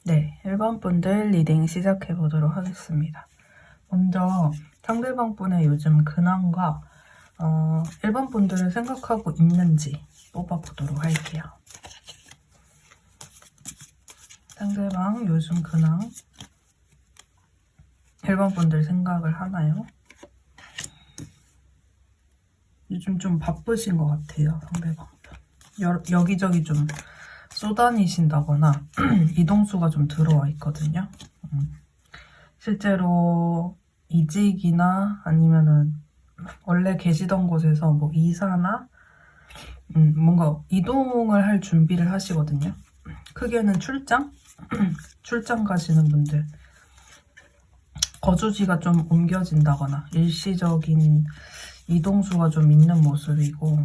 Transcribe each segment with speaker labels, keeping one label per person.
Speaker 1: 네, 1번 분들 리딩 시작해 보도록 하겠습니다. 먼저 상대방 분의 요즘 근황과 1번 분들을 생각하고 있는지 뽑아보도록 할게요. 상대방 요즘 근황 1번 분들 생각을 하나요? 요즘 좀 바쁘신 것 같아요, 상대방 분. 여기저기 좀 쏘다니신다거나 이동수가 좀 들어와 있거든요. 실제로 이직이나 아니면은 원래 계시던 곳에서 뭐 이사나 뭔가 이동을 할 준비를 하시거든요. 크게는 출장? 출장 가시는 분들, 거주지가 좀 옮겨진다거나 일시적인 이동수가 좀 있는 모습이고,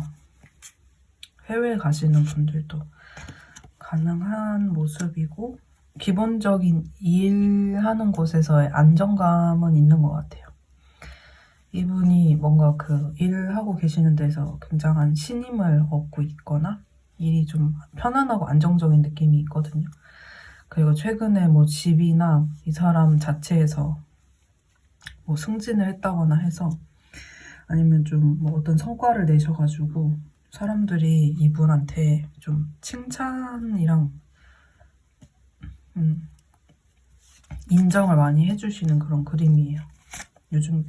Speaker 1: 해외 가시는 분들도 가능한 모습이고, 기본적인 일하는 곳에서의 안정감은 있는 것 같아요. 이분이 뭔가 그 일하고 계시는 데서 굉장한 신임을 얻고 있거나 일이 좀 편안하고 안정적인 느낌이 있거든요. 그리고 최근에 뭐 집이나 이 사람 자체에서 뭐 승진을 했다거나 해서, 아니면 좀 뭐 어떤 성과를 내셔가지고 사람들이 이분한테 좀 칭찬이랑 인정을 많이 해주시는 그런 그림이에요. 요즘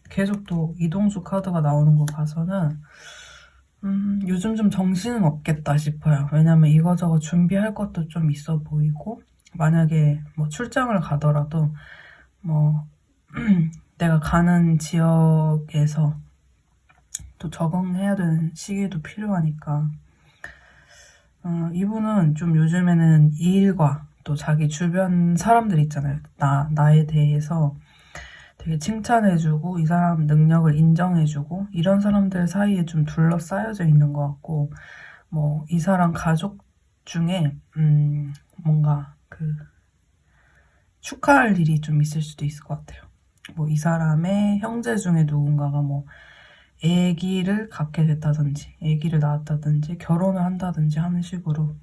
Speaker 1: 계속 또 이동수 카드가 나오는 거 봐서는 요즘 좀 정신은 없겠다 싶어요. 왜냐면 이거저거 준비할 것도 좀 있어 보이고, 만약에 뭐 출장을 가더라도 뭐 내가 가는 지역에서 또 적응해야 되는 시기도 필요하니까, 이분은 좀 요즘에는 일과 또 자기 주변 사람들 있잖아요. 나에 대해서 되게 칭찬해주고 이 사람 능력을 인정해주고 이런 사람들 사이에 좀 둘러싸여져 있는 것 같고, 뭐 이 사람 가족 중에 뭔가 그 축하할 일이 좀 있을 수도 있을 것 같아요. 뭐 이 사람의 형제 중에 누군가가 뭐 아기를 갖게 됐다든지 아기를 낳았다든지 결혼을 한다든지 하는 식으로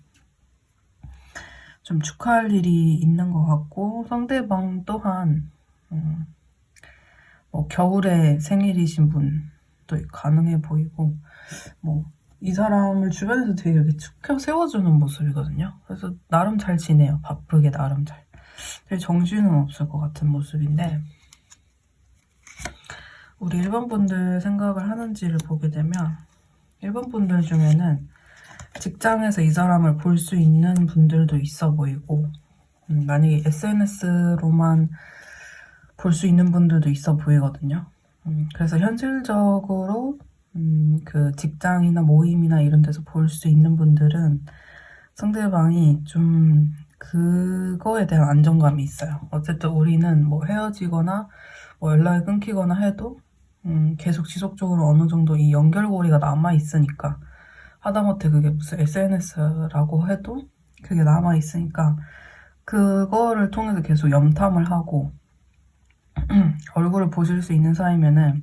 Speaker 1: 좀 축하할 일이 있는 것 같고, 상대방 또한 뭐 겨울에 생일이신 분도 가능해 보이고, 뭐 이 사람을 주변에서 되게 이렇게 축 세워주는 모습이거든요. 그래서 나름 잘 지내요. 바쁘게 나름 잘. 되게 정신은 없을 것 같은 모습인데, 우리 1번 분들 생각을 하는지를 보게 되면 1번 분들 중에는 직장에서 이 사람을 볼 수 있는 분들도 있어 보이고, 만약에 SNS로만 볼 수 있는 분들도 있어 보이거든요. 그래서 현실적으로 그 직장이나 모임이나 이런 데서 볼 수 있는 분들은 상대방이 좀 그거에 대한 안정감이 있어요. 어쨌든 우리는 뭐 헤어지거나 뭐 연락이 끊기거나 해도 계속 지속적으로 어느 정도 이 연결고리가 남아있으니까, 하다못해 그게 무슨 SNS라고 해도 그게 남아있으니까 그거를 통해서 계속 염탐을 하고 얼굴을 보실 수 있는 사이면은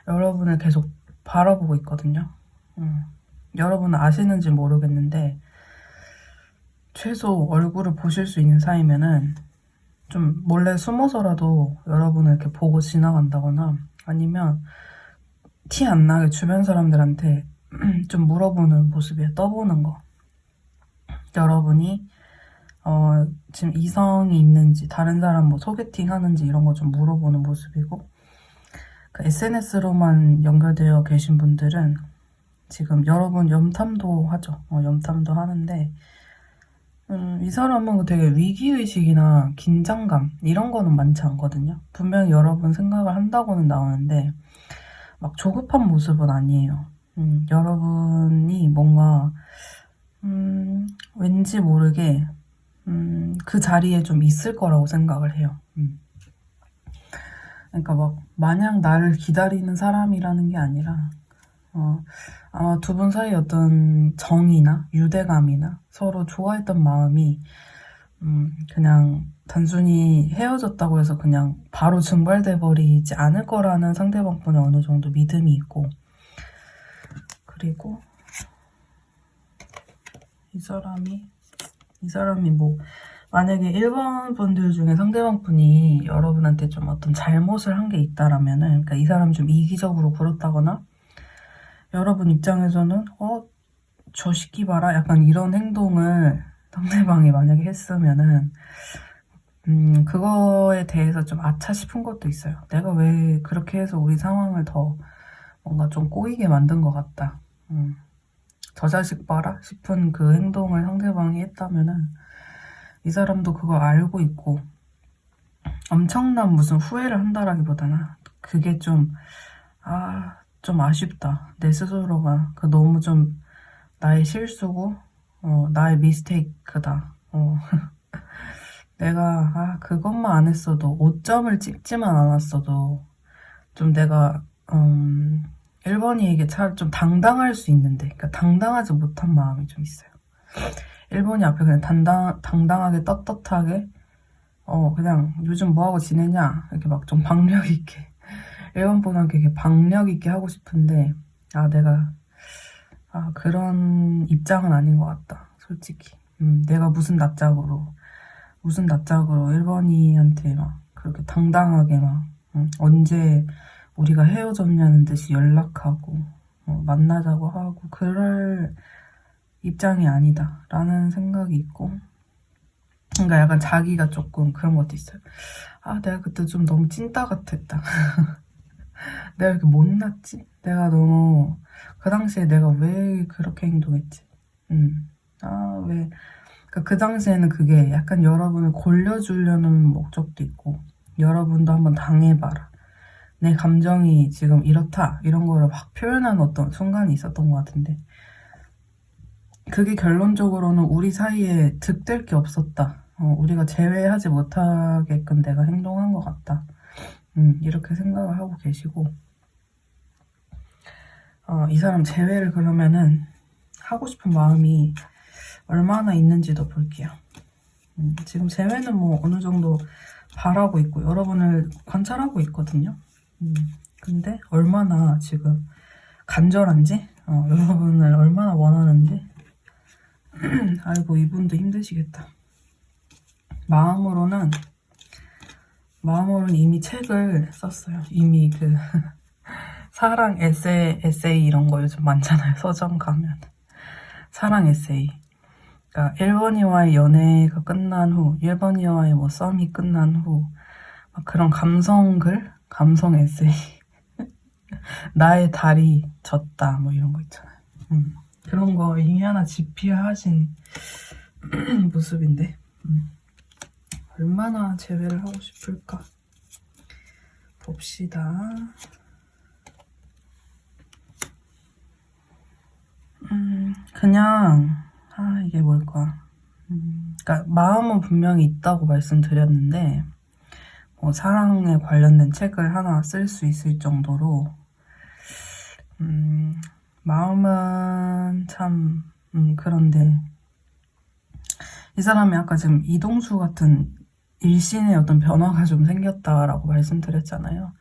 Speaker 1: 여러분을 계속 바라보고 있거든요. 여러분은 아시는지 모르겠는데 최소 얼굴을 보실 수 있는 사이면은 좀 몰래 숨어서라도 여러분을 이렇게 보고 지나간다거나, 아니면 티 안 나게 주변 사람들한테 좀 물어보는 모습이에요. 떠보는 거. 여러분이 지금 이성이 있는지, 다른 사람 뭐 소개팅 하는지 이런 거 좀 물어보는 모습이고, 그 SNS로만 연결되어 계신 분들은 지금 여러분 염탐도 하죠. 염탐도 하는데, 이 사람은 되게 위기의식이나 긴장감 이런 거는 많지 않거든요. 분명히 여러분 생각을 한다고는 나오는데 막 조급한 모습은 아니에요. 여러분이 뭔가 왠지 모르게 그 자리에 좀 있을 거라고 생각을 해요. 그러니까 막 마냥 나를 기다리는 사람이라는 게 아니라, 아마 두 분 사이 어떤 정이나 유대감이나 서로 좋아했던 마음이 그냥 단순히 헤어졌다고 해서 그냥 바로 증발돼 버리지 않을 거라는 상대방 분의 어느 정도 믿음이 있고, 그리고 이 사람이 뭐 만약에 1번 분들 중에 상대방 분이 여러분한테 좀 어떤 잘못을 한 게 있다라면은, 그러니까 이 사람이 좀 이기적으로 굴었다거나, 여러분 입장에서는, 저 새끼 봐라? 약간 이런 행동을 상대방이 만약에 했으면은, 그거에 대해서 좀 아차 싶은 것도 있어요. 내가 왜 그렇게 해서 우리 상황을 더 뭔가 좀 꼬이게 만든 것 같다. 저 자식 봐라? 싶은 그 행동을 상대방이 했다면은, 이 사람도 그걸 알고 있고, 엄청난 무슨 후회를 한다라기보다는, 그게 좀 아쉽다. 내 스스로가 너무 좀 나의 실수고, 나의 미스테이크다. 내가 그것만 안 했어도 5점을 찍지만 않았어도 좀 내가 1번이에게 참 좀 당당할 수 있는데, 그러니까 당당하지 못한 마음이 좀 있어요. 1번이 앞에 그냥 당당하게 떳떳하게 그냥 요즘 뭐하고 지내냐 이렇게 막 좀 박력 있게 1번분한테 이렇게 박력 있게 하고 싶은데, 내가 그런 입장은 아닌 것 같다, 솔직히. 내가 무슨 낯짝으로 1번이한테 막 그렇게 당당하게 막 언제 우리가 헤어졌냐는 듯이 연락하고 만나자고 하고 그럴 입장이 아니다 라는 생각이 있고, 그러니까 약간 자기가 조금 그런 것도 있어요. 내가 그때 좀 너무 찐따 같았다. 내가 이렇게 못났지? 내가 너무 그 당시에 내가 왜 그렇게 행동했지? 왜? 그러니까 그 당시에는 그게 약간 여러분을 골려주려는 목적도 있고, 여러분도 한번 당해봐라, 내 감정이 지금 이렇다, 이런 거를 확 표현하는 어떤 순간이 있었던 것 같은데, 그게 결론적으로는 우리 사이에 득될 게 없었다. 우리가 제외하지 못하게끔 내가 행동한 것 같다. 이렇게 생각을 하고 계시고, 이 사람 제외를 그러면은 하고 싶은 마음이 얼마나 있는지도 볼게요. 지금 제외는 뭐 어느 정도 바라고 있고 여러분을 관찰하고 있거든요. 근데 얼마나 지금 간절한지, 여러분을 얼마나 원하는지. 아이고, 이분도 힘드시겠다. 마음으로는 이미 책을 썼어요. 이미 그 사랑 에세이 이런 거 요즘 많잖아요. 서점 가면 사랑 에세이. 그러니까 1번이와의 연애가 끝난 후, 1번이와의 뭐 썸이 끝난 후, 막 그런 감성글, 감성 에세이. 나의 달이 졌다 뭐 이런 거 있잖아요. 그런 거 이미 하나 집필하신 모습인데, 얼마나 재회를 하고 싶을까 봅시다. 그냥 이게 뭘까? 그러니까 마음은 분명히 있다고 말씀드렸는데, 뭐 사랑에 관련된 책을 하나 쓸 수 있을 정도로 마음은 참 그런데, 이 사람이 아까 지금 이동수 같은 일신의 어떤 변화가 좀 생겼다라고 말씀드렸잖아요.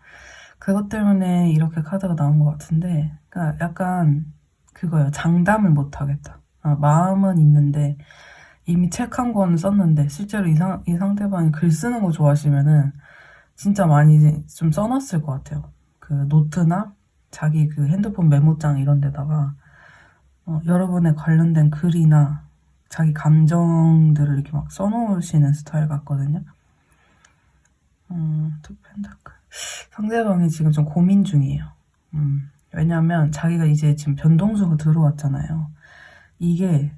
Speaker 1: 그것 때문에 이렇게 카드가 나온 것 같은데, 그러니까 약간 그거예요. 장담을 못 하겠다. 마음은 있는데 이미 책 한 권 썼는데, 실제로 이 상대방이 글 쓰는 거 좋아하시면은 진짜 많이 좀 써놨을 것 같아요. 그 노트나 자기 그 핸드폰 메모장 이런 데다가 여러분에 관련된 글이나 자기 감정들을 이렇게 막 써놓으시는 스타일 같거든요. 투 펜타클. 상대방이 지금 좀 고민 중이에요. 왜냐면 자기가 이제 지금 변동수가 들어왔잖아요. 이게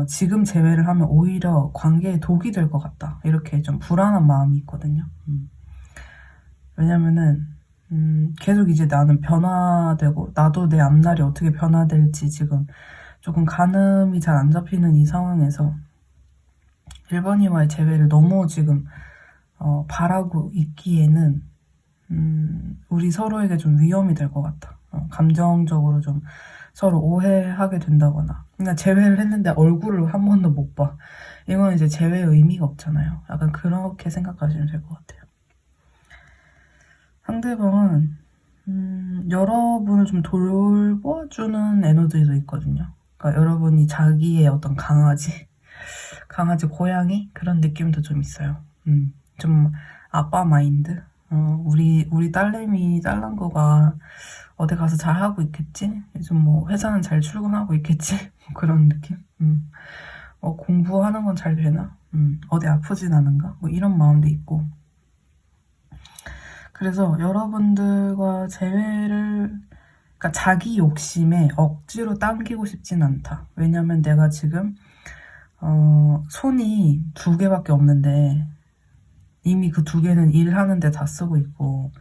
Speaker 1: 지금 제외를 하면 오히려 관계에 독이 될 것 같다, 이렇게 좀 불안한 마음이 있거든요. 왜냐면은 계속 이제 나는 변화되고, 나도 내 앞날이 어떻게 변화될지 지금 조금 가늠이 잘 안 잡히는 이 상황에서 1번이와의 재회를 너무 지금 바라고 있기에는 우리 서로에게 좀 위험이 될 것 같다. 감정적으로 좀 서로 오해하게 된다거나, 그러니까 재회를 했는데 얼굴을 한 번도 못 봐, 이건 이제 재회의 의미가 없잖아요. 약간 그렇게 생각하시면 될 것 같아요. 상대방은 여러분을 좀 돌봐주는 에너지도 있거든요. 그러니까 여러분이 자기의 어떤 강아지, 강아지 고양이 그런 느낌도 좀 있어요. 좀 아빠 마인드. 우리 딸랑구가 어디 가서 잘 하고 있겠지? 요즘 뭐 회사는 잘 출근하고 있겠지? 그런 느낌. 공부하는 건 잘 되나? 어디 아프진 않은가? 뭐 이런 마음도 있고. 그래서 여러분들과 그러니까 자기 욕심에 억지로 당기고 싶진 않다. 왜냐면 내가 지금 손이 2개밖에 없는데 이미 그 2개는 일하는데 다 쓰고 있고,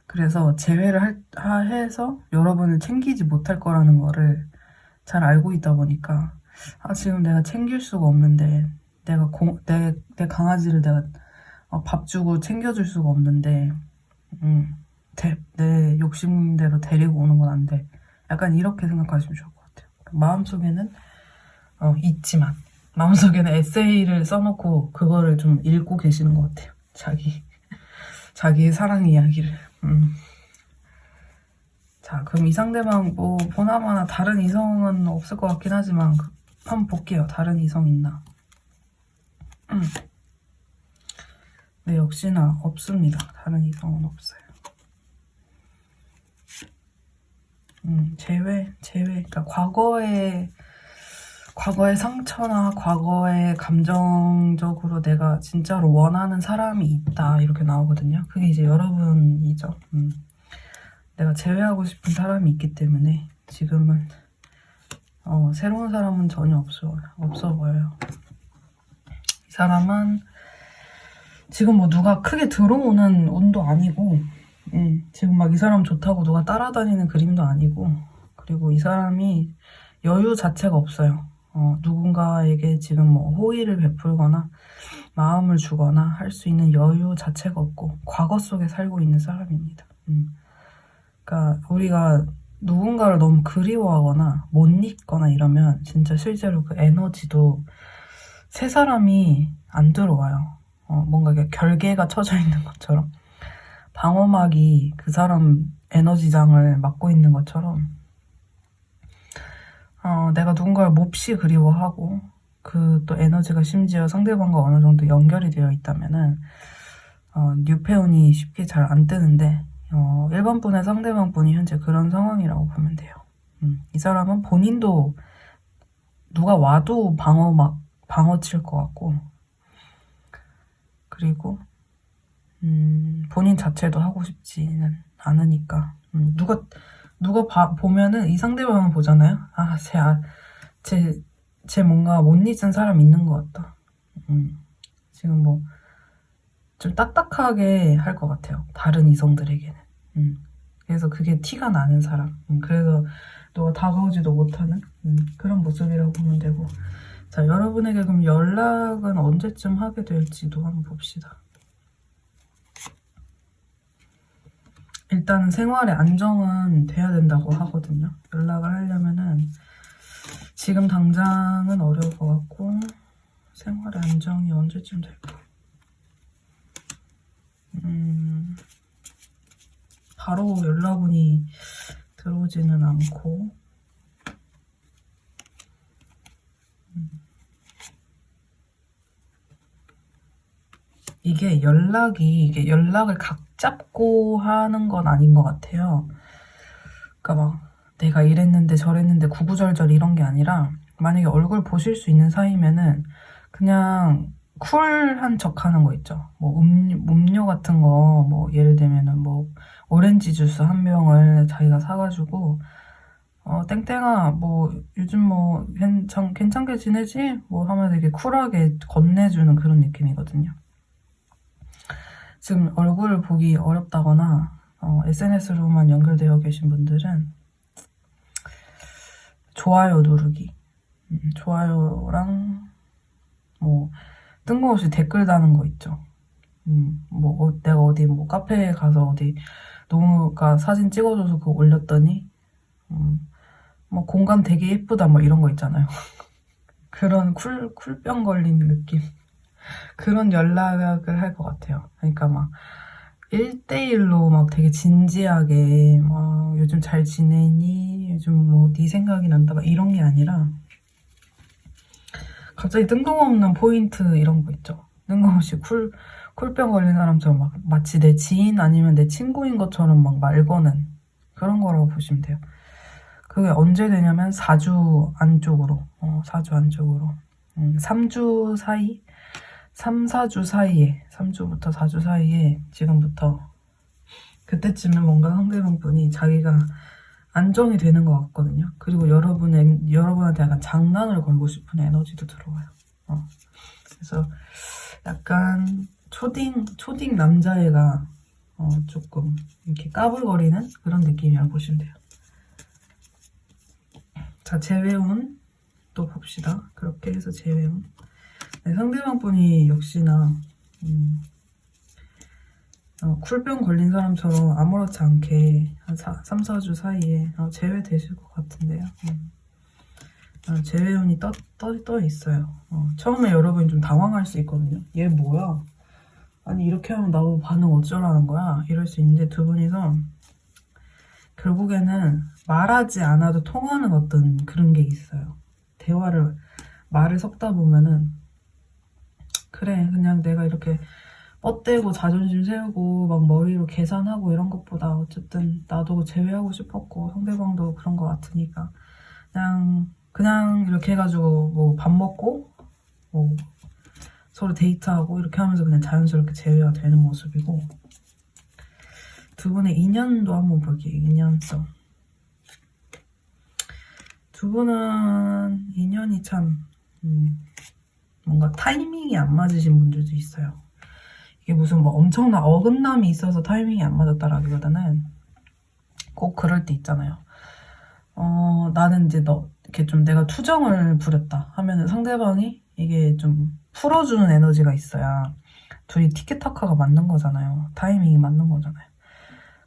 Speaker 1: 그래서 제외를 해서 여러분을 챙기지 못할 거라는 거를 잘 알고 있다 보니까 지금 내가 챙길 수가 없는데, 내 강아지를 내가 밥 주고 챙겨줄 수가 없는데 내 욕심대로 데리고 오는 건 안 돼. 약간 이렇게 생각하시면 좋을 것 같아요. 마음속에는 있지만 마음속에는 에세이를 써놓고 그거를 좀 읽고 계시는 것 같아요. 자기의 사랑 이야기를. 자, 그럼 이 상대방 뭐 보나마나 다른 이성은 없을 것 같긴 하지만 한번 볼게요. 다른 이성 있나? 네, 역시나 없습니다. 다른 이성은 없어요. 제외. 그러니까 과거의 상처나 과거의 감정적으로 내가 진짜로 원하는 사람이 있다 이렇게 나오거든요. 그게 이제 여러분이죠. 내가 제외하고 싶은 사람이 있기 때문에 지금은 새로운 사람은 전혀 없어 보여요. 이 사람은 지금 뭐 누가 크게 들어오는 운도 아니고, 지금 막 이 사람 좋다고 누가 따라다니는 그림도 아니고, 그리고 이 사람이 여유 자체가 없어요. 누군가에게 지금 뭐 호의를 베풀거나 마음을 주거나 할 수 있는 여유 자체가 없고 과거 속에 살고 있는 사람입니다. 그러니까 우리가 누군가를 너무 그리워하거나 못 잊거나 이러면 진짜 실제로 그 에너지도 새 사람이 안 들어와요. 뭔가 결계가 쳐져 있는 것처럼, 방어막이 그 사람 에너지장을 막고 있는 것처럼, 내가 누군가를 몹시 그리워하고 그 또 에너지가 심지어 상대방과 어느 정도 연결이 되어 있다면은 뉴페온이 쉽게 잘 안 뜨는데, 1번 분의 상대방 분이 현재 그런 상황이라고 보면 돼요. 이 사람은 본인도 누가 와도 방어 칠 것 같고, 그리고 본인 자체도 하고 싶지는 않으니까, 누가 보면은 이 상대방을 보잖아요. 쟤 뭔가 못 잊은 사람 있는 것 같다. 지금 뭐 좀 딱딱하게 할 것 같아요. 다른 이성들에게는. 그래서 그게 티가 나는 사람. 그래서 너가 다가오지도 못하는 그런 모습이라고 보면 되고. 자, 여러분에게 그럼 연락은 언제쯤 하게 될지도 한번 봅시다. 일단은 생활의 안정은 돼야 된다고 하거든요. 연락을 하려면은 지금 당장은 어려울 것 같고, 생활의 안정이 언제쯤 될까? 바로 연락운이 들어오지는 않고, 이게 연락을 각 잡고 하는 건 아닌 것 같아요. 그러니까 막 내가 이랬는데 저랬는데 구구절절 이런 게 아니라, 만약에 얼굴 보실 수 있는 사이면은 그냥 쿨한 척 하는 거 있죠. 뭐 음료 같은 거, 뭐 예를 들면은 뭐 오렌지 주스 한 병을 자기가 사가지고 땡땡아 뭐 요즘 뭐 괜찮게 지내지? 뭐 하면 되게 쿨하게 건네주는 그런 느낌이거든요. 지금 얼굴을 보기 어렵다거나 SNS로만 연결되어 계신 분들은 좋아요 누르기, 좋아요랑 뭐 뜬금없이 댓글 다는 거 있죠. 뭐 내가 어디 뭐 카페에 가서 어디 노무가 사진 찍어줘서 그거 올렸더니 뭐 공간 되게 예쁘다 뭐 이런 거 있잖아요. 그런 쿨병 걸린 느낌. 그런 연락을 할 것 같아요. 그러니까 막 1대1로 막 되게 진지하게 막 요즘 잘 지내니? 요즘 뭐 네 생각이 난다 막 이런 게 아니라 갑자기 뜬금없는 포인트 이런 거 있죠. 뜬금없이 쿨병 걸린 사람처럼 막 마치 내 지인 아니면 내 친구인 것처럼 막 말 거는 그런 거라고 보시면 돼요. 그게 언제 되냐면 4주 안쪽으로 4주 안쪽으로 3주 사이 3, 4주 사이에 3주부터 4주 사이에 지금부터 그때쯤에 뭔가 상대방 분이 자기가 안정이 되는 것 같거든요. 그리고 여러분한테 약간 장난을 걸고 싶은 에너지도 들어와요. 그래서 약간 초딩 남자애가 조금 이렇게 까불거리는 그런 느낌이라고 보시면 돼요. 자, 재회운 또 봅시다. 그렇게 해서 재회운. 네, 상대방 분이 역시나 쿨병 걸린 사람처럼 아무렇지 않게 한 3, 4주 사이에 재회되실 것 같은데요. 재회운이 떠 있어요. 처음에 여러분이 좀 당황할 수 있거든요. 얘 뭐야? 아니 이렇게 하면 나보고 반응 어쩌라는 거야? 이럴 수 있는데 두 분이서 결국에는 말하지 않아도 통하는 어떤 그런 게 있어요. 말을 섞다 보면은 그래 그냥 내가 이렇게 뻗대고 자존심 세우고 막 머리로 계산하고 이런 것보다 어쨌든 나도 제외하고 싶었고 상대방도 그런 것 같으니까 그냥 이렇게 해가지고 뭐 밥 먹고 뭐 서로 데이트하고 이렇게 하면서 그냥 자연스럽게 제외가 되는 모습이고 두 분의 인연도 한번 볼게요. 인연성. 두 분은 인연이 참 뭔가 타이밍이 안 맞으신 분들도 있어요. 이게 무슨 뭐 엄청난 어긋남이 있어서 타이밍이 안 맞았다라기보다는 꼭 그럴 때 있잖아요. 나는 이제 이렇게 좀 내가 투정을 부렸다 하면은 상대방이 이게 좀 풀어주는 에너지가 있어야 둘이 티키타카가 맞는 거잖아요. 타이밍이 맞는 거잖아요.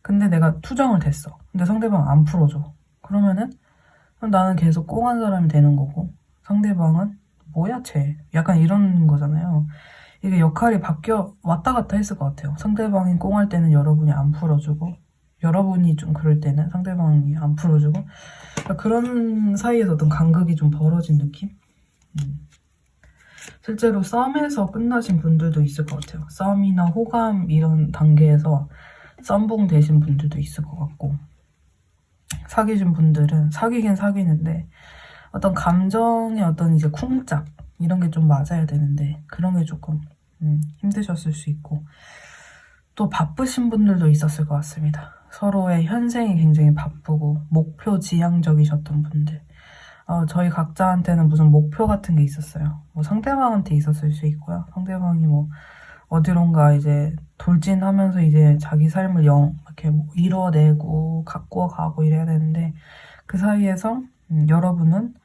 Speaker 1: 근데 내가 투정을 댔어. 근데 상대방 안 풀어줘. 그러면은 나는 계속 꽁한 사람이 되는 거고 상대방은 뭐야 쟤 약간 이런 거잖아요. 이게 역할이 바뀌어 왔다 갔다 했을 것 같아요. 상대방이 꽁할 때는 여러분이 안 풀어주고 여러분이 좀 그럴 때는 상대방이 안 풀어주고 그러니까 그런 사이에서 어떤 간극이 좀 벌어진 느낌? 실제로 썸에서 끝나신 분들도 있을 것 같아요. 썸이나 호감 이런 단계에서 썸봉 되신 분들도 있을 것 같고 사귀신 분들은 사귀긴 사귀는데 어떤 감정의 어떤 이제 쿵짝 이런 게 좀 맞아야 되는데 그런 게 조금 힘드셨을 수 있고 또 바쁘신 분들도 있었을 것 같습니다. 서로의 현생이 굉장히 바쁘고 목표 지향적이셨던 분들 저희 각자한테는 무슨 목표 같은 게 있었어요. 뭐 상대방한테 있었을 수 있고요. 상대방이 뭐 어디론가 이제 돌진하면서 이제 자기 삶을 이렇게 이뤄내고 갖고 가고 이래야 되는데 그 사이에서 여러분은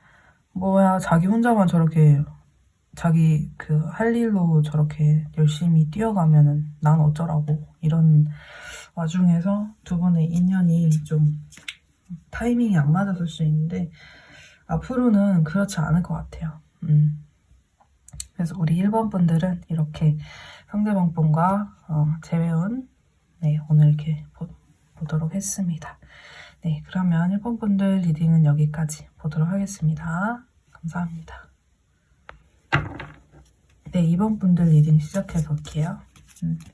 Speaker 1: 뭐야 자기 혼자만 저렇게 자기 그 할 일로 저렇게 열심히 뛰어가면은 난 어쩌라고 이런 와중에서 두 분의 인연이 좀 타이밍이 안 맞았을 수 있는데 앞으로는 그렇지 않을 것 같아요. 그래서 우리 1번 분들은 이렇게 상대방 분과 재회운 오늘 이렇게 보도록 했습니다. 네, 그러면 1번 분들 리딩은 여기까지 보도록 하겠습니다. 감사합니다. 네, 2번 분들 리딩 시작해 볼게요.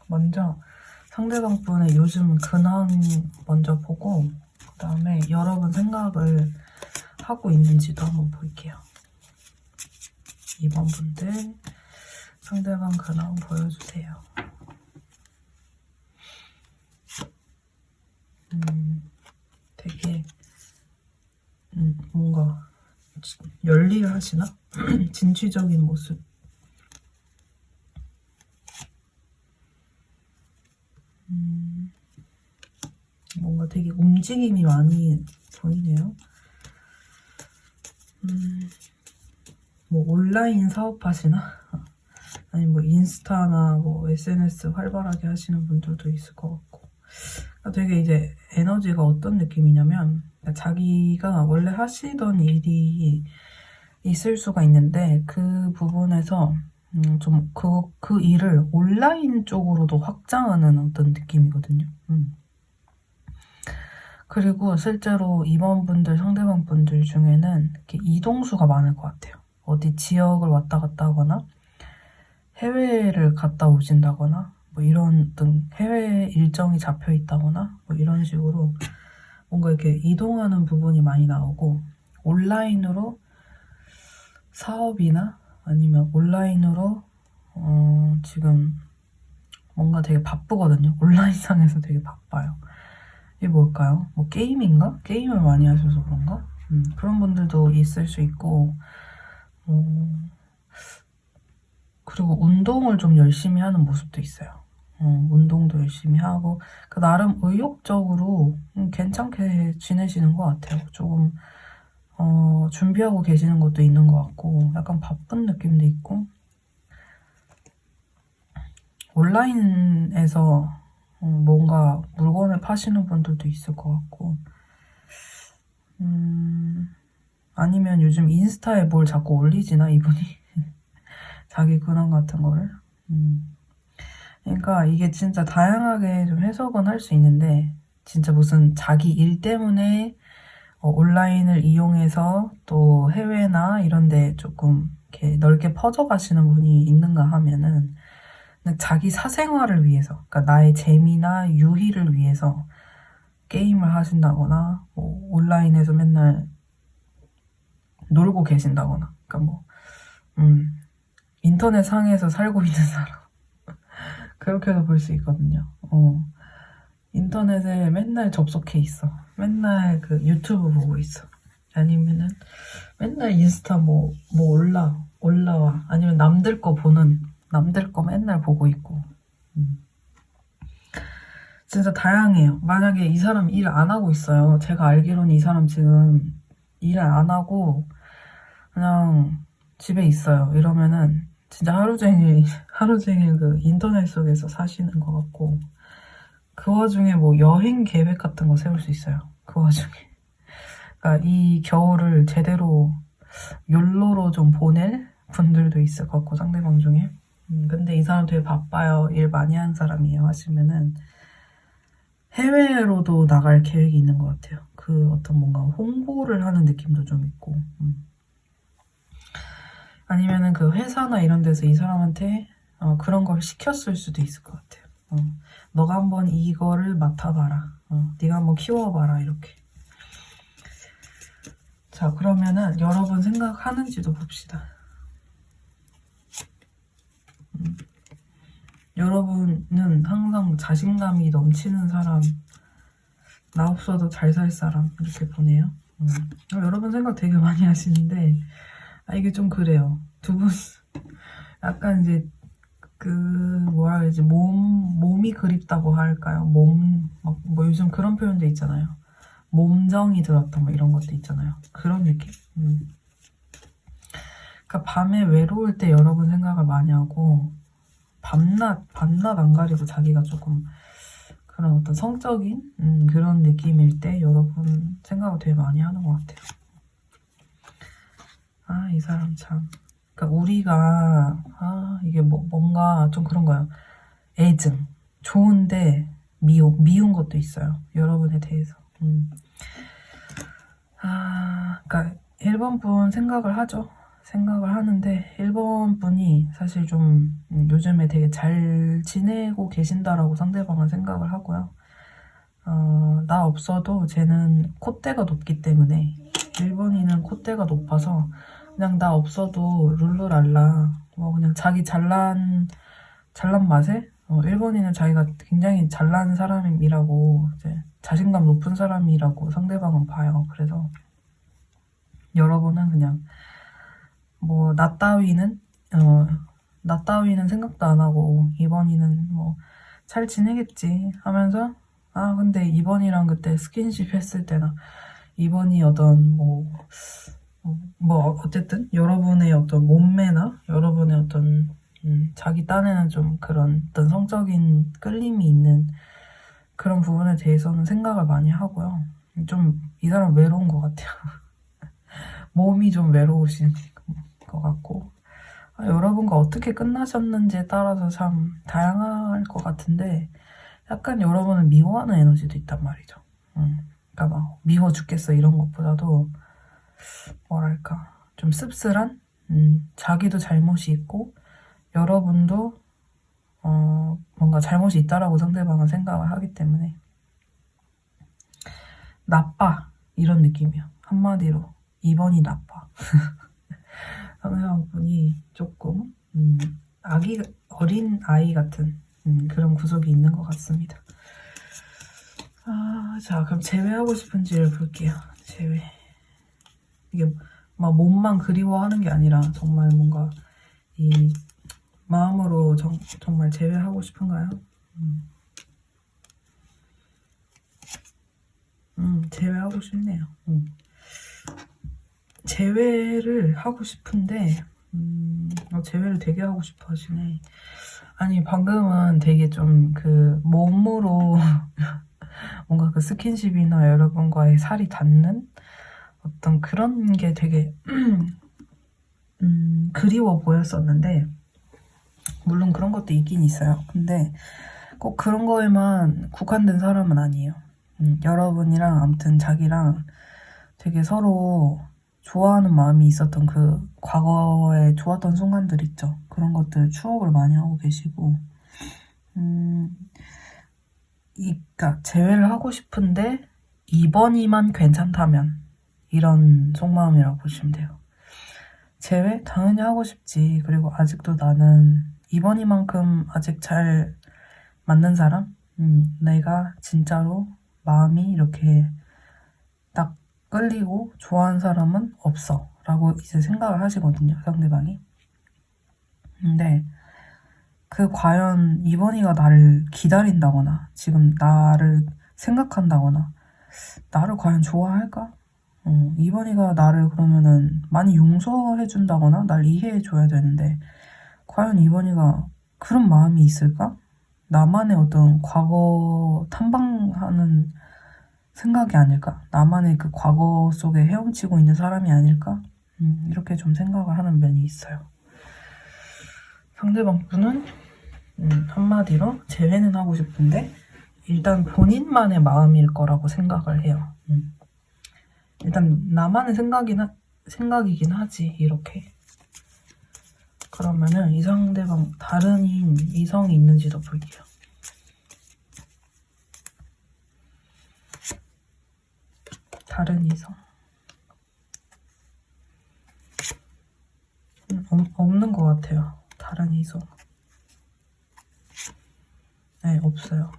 Speaker 1: 먼저 상대방 분의 요즘 근황 먼저 보고 그 다음에 여러분 생각을 하고 있는지도 한번 볼게요. 2번 분들 상대방 근황 보여주세요. 되게 뭔가 열일하시나? 진취적인 모습. 뭔가 되게 움직임이 많이 보이네요. 뭐 온라인 사업하시나? 아니 뭐 인스타나 뭐 SNS 활발하게 하시는 분들도 있을 것 같고 되게 이제 에너지가 어떤 느낌이냐면 자기가 원래 하시던 일이 있을 수가 있는데 그 부분에서 좀 그 일을 온라인 쪽으로도 확장하는 어떤 느낌이거든요. 그리고 실제로 이번 분들 상대방 분들 중에는 이렇게 이동수가 많을 것 같아요. 어디 지역을 왔다 갔다 하거나 해외를 갔다 오신다거나 뭐 이런 등 해외 일정이 잡혀 있다거나 뭐 이런 식으로 뭔가 이렇게 이동하는 부분이 많이 나오고, 온라인으로 사업이나 아니면 온라인으로 지금 뭔가 되게 바쁘거든요. 온라인상에서 되게 바빠요. 이게 뭘까요? 뭐 게임인가? 게임을 많이 하셔서 그런가? 그런 분들도 있을 수 있고, 그리고 운동을 좀 열심히 하는 모습도 있어요. 운동도 열심히 하고, 그 나름 의욕적으로 괜찮게 지내시는 것 같아요. 조금 준비하고 계시는 것도 있는 것 같고, 약간 바쁜 느낌도 있고, 온라인에서 뭔가 물건을 파시는 분들도 있을 것 같고, 아니면 요즘 인스타에 뭘 자꾸 올리지나 이분이 자기 근황 같은 거를. 그러니까 이게 진짜 다양하게 좀 해석은 할 수 있는데, 진짜 무슨 자기 일 때문에 온라인을 이용해서 또 해외나 이런 데 조금 이렇게 넓게 퍼져 가시는 분이 있는가 하면은, 자기 사생활을 위해서, 그러니까 나의 재미나 유희를 위해서 게임을 하신다거나, 뭐 온라인에서 맨날 놀고 계신다거나, 그러니까 뭐 인터넷 상에서 살고 있는 사람 그렇게도 볼 수 있거든요. 인터넷에 맨날 접속해 있어. 맨날 그 유튜브 보고 있어. 아니면은 맨날 인스타 뭐 올라와. 아니면 남들 거 맨날 보고 있고. 진짜 다양해요. 만약에 이 사람 일 안 하고 있어요. 제가 알기로는 이 사람 지금 일을 안 하고 그냥 집에 있어요. 이러면은 진짜 하루 종일 그 인터넷 속에서 사시는 것 같고, 그 와중에 뭐 여행 계획 같은 거 세울 수 있어요. 그 와중에. 그러니까 이 겨울을 제대로 욜로로 좀 보낼 분들도 있을 것 같고, 상대방 중에. 근데 이 사람 되게 바빠요. 일 많이 하는 사람이에요. 하시면은 해외로도 나갈 계획이 있는 것 같아요. 그 어떤 뭔가 홍보를 하는 느낌도 좀 있고. 아니면은 그 회사나 이런 데서 이 사람한테 그런 걸 시켰을 수도 있을 것 같아요. 너가 한번 이거를 맡아봐라. 네가 한번 키워봐라. 이렇게. 자, 그러면은 여러분 생각하는지도 봅시다. 여러분은 항상 자신감이 넘치는 사람, 나 없어도 잘 살 사람, 이렇게 보내요. 여러분 생각 되게 많이 하시는데, 이게 좀 그래요. 두 분, 약간 이제, 뭐라 그러지, 몸이 그립다고 할까요? 뭐 요즘 그런 표현도 있잖아요. 몸정이 들었다, 뭐 이런 것도 있잖아요. 그런 느낌? 그러니까 밤에 외로울 때 여러분 생각을 많이 하고, 밤낮 안 가리고 자기가 조금 그런 어떤 성적인 그런 느낌일 때 여러분 생각을 되게 많이 하는 것 같아요. 이 사람 참. 그러니까 우리가 이게 뭔가 좀 그런 거예요. 애증. 좋은데 미운 것도 있어요. 여러분에 대해서. 그러니까 1번 분 생각을 하죠. 생각을 하는데 1번 분이 사실 좀 요즘에 되게 잘 지내고 계신다라고 상대방은 생각을 하고요. 나 없어도 쟤는 콧대가 높기 때문에, 1번이는 콧대가 높아서 그냥 나 없어도 룰루랄라 뭐 그냥 자기 잘난 맛에 1번이는 자기가 굉장히 잘난 사람이라고, 이제 자신감 높은 사람이라고 상대방은 봐요. 그래서 여러분은 그냥 뭐 나 따위는 생각도 안 하고 2번이는 뭐 잘 지내겠지 하면서, 근데 2번이랑 그때 스킨십 했을 때나 2번이 어떤 어쨌든 여러분의 어떤 몸매나 여러분의 어떤 자기 딴에는 좀 그런 어떤 성적인 끌림이 있는 그런 부분에 대해서는 생각을 많이 하고요. 좀 이 사람 외로운 것 같아요. 몸이 좀 외로우신 것 같고, 여러분과 어떻게 끝나셨는지에 따라서 참 다양할 것 같은데, 약간 여러분을 미워하는 에너지도 있단 말이죠. 그러니까 막 미워 죽겠어 이런 것보다도 뭐랄까 좀 씁쓸한 자기도 잘못이 있고 여러분도 뭔가 잘못이 있다라고 상대방은 생각을 하기 때문에 나빠 이런 느낌이야. 한마디로 2번이 나빠. 상대방분이 조금 어린 아이 같은 그런 구석이 있는 것 같습니다. 자, 그럼 제외하고 싶은지를 볼게요. 제외. 이게 막 몸만 그리워하는 게 아니라 정말 뭔가 이 마음으로 정말 제외하고 싶은가요? 제외하고 싶네요. 제외를 하고 싶은데 제외를 되게 하고 싶어 하시네. 아니 방금은 되게 좀 그 몸으로 뭔가 그 스킨십이나 여러분과의 살이 닿는 어떤 그런 게 되게 그리워 보였었는데 물론 그런 것도 있긴 있어요. 근데 꼭 그런 거에만 국한된 사람은 아니에요. 여러분이랑 아무튼 자기랑 되게 서로 좋아하는 마음이 있었던 그 과거에 좋았던 순간들 있죠. 그런 것들 추억을 많이 하고 계시고 그러니까 제외를 하고 싶은데 2번이만 괜찮다면 이런 속마음이라고 보시면 돼요. 제외? 당연히 하고 싶지. 그리고 아직도 나는 2번이만큼 아직 잘 맞는 사람? 내가 진짜로 마음이 이렇게 딱 끌리고 좋아하는 사람은 없어 라고 이제 생각을 하시거든요, 상대방이. 근데 그 과연 2번이가 나를 기다린다거나 지금 나를 생각한다거나 나를 과연 좋아할까? 2번이가 나를 그러면은 많이 용서해준다거나 날 이해해줘야 되는데 과연 2번이가 그런 마음이 있을까? 나만의 어떤 과거 탐방하는 생각이 아닐까? 나만의 그 과거 속에 헤엄치고 있는 사람이 아닐까? 이렇게 좀 생각을 하는 면이 있어요. 상대방 분은 한마디로 제외는 하고 싶은데 일단 본인만의 마음일 거라고 생각을 해요. 일단 나만의 생각이긴 하지 이렇게. 그러면은 이 상대방 다른 이성이 있는지도 볼게요. 다른 이성 없는 것 같아요. 다른 이성 네 없어요.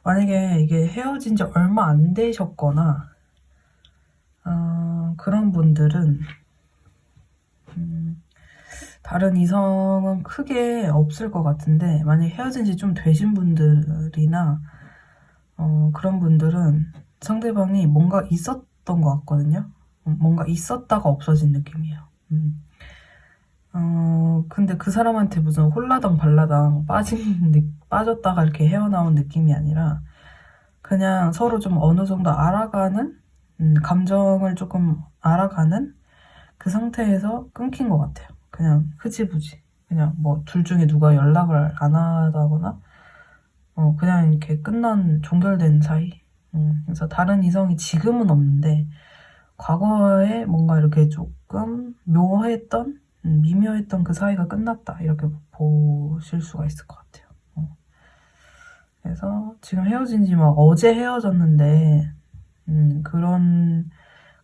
Speaker 1: 만약에 이게 헤어진 지 얼마 안 되셨거나 그런 분들은 다른 이성은 크게 없을 것 같은데 만약에 헤어진 지 좀 되신 분들이나 그런 분들은 상대방이 뭔가 있었던 것 같거든요. 뭔가 있었다가 없어진 느낌이에요. 근데 그 사람한테 무슨 홀라당 발라당 빠졌다가 이렇게 헤어나온 느낌이 아니라 그냥 서로 좀 어느 정도 알아가는 감정을 조금 알아가는 그 상태에서 끊긴 것 같아요. 그냥 흐지부지 그냥 뭐 둘 중에 누가 연락을 안 하다거나 그냥 이렇게 종결된 사이. 그래서 다른 이성이 지금은 없는데 과거에 뭔가 이렇게 조금 묘했던 미묘했던 그 사이가 끝났다 이렇게 보실 수가 있을 것 같아요. 그래서 지금 헤어진 지 막 어제 헤어졌는데 그런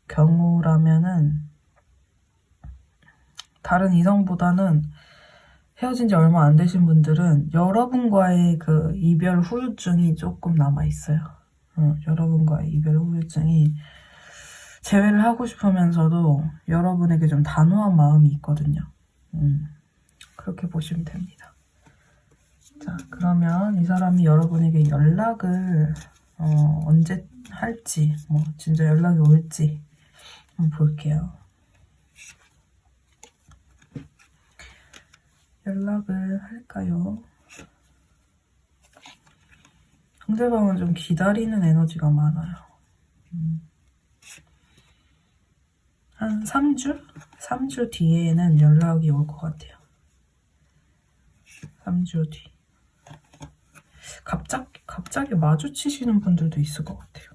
Speaker 1: 경우라면은 다른 이성보다는 헤어진 지 얼마 안 되신 분들은 여러분과의 그 이별 후유증이 조금 남아있어요. 여러분과의 이별 후유증이 재회를 하고 싶으면서도 여러분에게 좀 단호한 마음이 있거든요. 그렇게 보시면 됩니다. 자, 그러면 이 사람이 여러분에게 연락을 언제 할지, 뭐 진짜 연락이 올지 한번 볼게요. 연락을 할까요? 상대방은 좀 기다리는 에너지가 많아요. 한 3주? 3주 뒤에는 연락이 올 것 같아요. 3주 뒤. 갑자기 마주치시는 분들도 있을 것 같아요.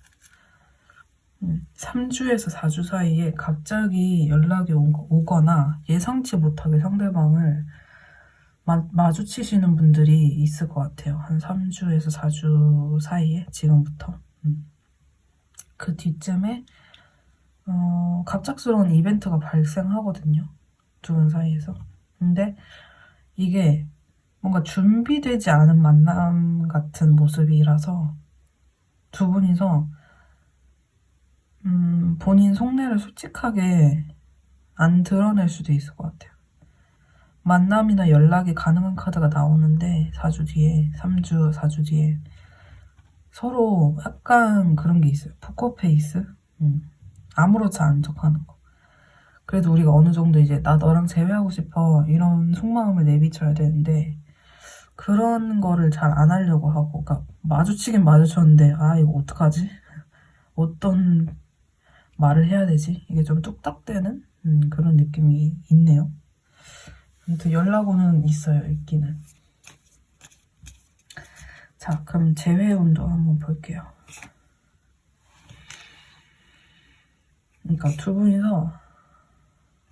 Speaker 1: 3주에서 4주 사이에 갑자기 연락이 오거나 예상치 못하게 상대방을 마주치시는 분들이 있을 것 같아요. 한 3주에서 4주 사이에 지금부터. 그 뒤쯤에 갑작스러운 이벤트가 발생하거든요. 두 분 사이에서. 근데 이게 뭔가 준비되지 않은 만남 같은 모습이라서 두 분이서 본인 속내를 솔직하게 안 드러낼 수도 있을 것 같아요. 만남이나 연락이 가능한 카드가 나오는데 4주 뒤에, 3주, 4주 뒤에 서로 약간 그런 게 있어요. 포커페이스? 아무렇지 않은 척하는 거. 그래도 우리가 어느 정도 이제 나 너랑 재회하고 싶어 이런 속마음을 내비쳐야 되는데 그런 거를 잘 안 하려고 하고, 그러니까 마주치긴 마주쳤는데 아 이거 어떡하지? 어떤 말을 해야 되지? 이게 좀 뚝딱대는 그런 느낌이 있네요. 아무튼 연락 오는 있어요, 있기는. 자, 그럼 재회운도 한번 볼게요. 그러니까 두 분이서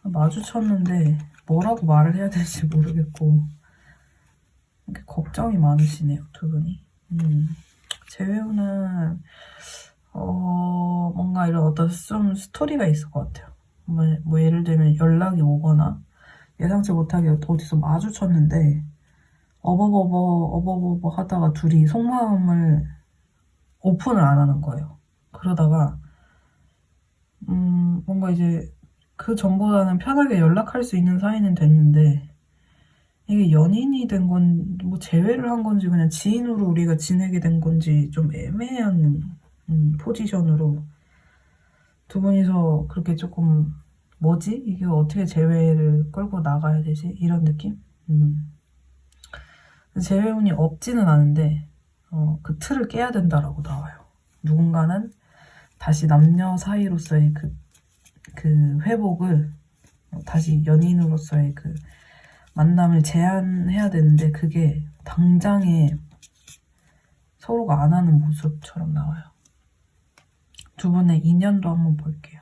Speaker 1: 마주쳤는데 뭐라고 말을 해야 될지 모르겠고 이렇게 걱정이 많으시네요, 두 분이. 재회운은 뭔가 이런 어떤 좀 스토리가 있을 것 같아요. 뭐 예를 들면 연락이 오거나 예상치 못하게 어디서 마주쳤는데 어버버버 하다가 둘이 속마음을 오픈을 안 하는 거예요. 그러다가 뭔가 이제 그 전보다는 편하게 연락할 수 있는 사이는 됐는데 이게 연인이 된 건 뭐 재회를 한 건지 그냥 지인으로 우리가 지내게 된 건지 좀 애매한 포지션으로 두 분이서 그렇게 조금 뭐지? 이게 어떻게 재회를 끌고 나가야 되지? 이런 느낌? 재회운이 없지는 않은데 그 틀을 깨야 된다라고 나와요. 누군가는 다시 남녀 사이로서의 그 회복을 다시 연인으로서의 그 만남을 제한해야 되는데 그게 당장에 서로가 안 하는 모습처럼 나와요. 두 분의 인연도 한번 볼게요.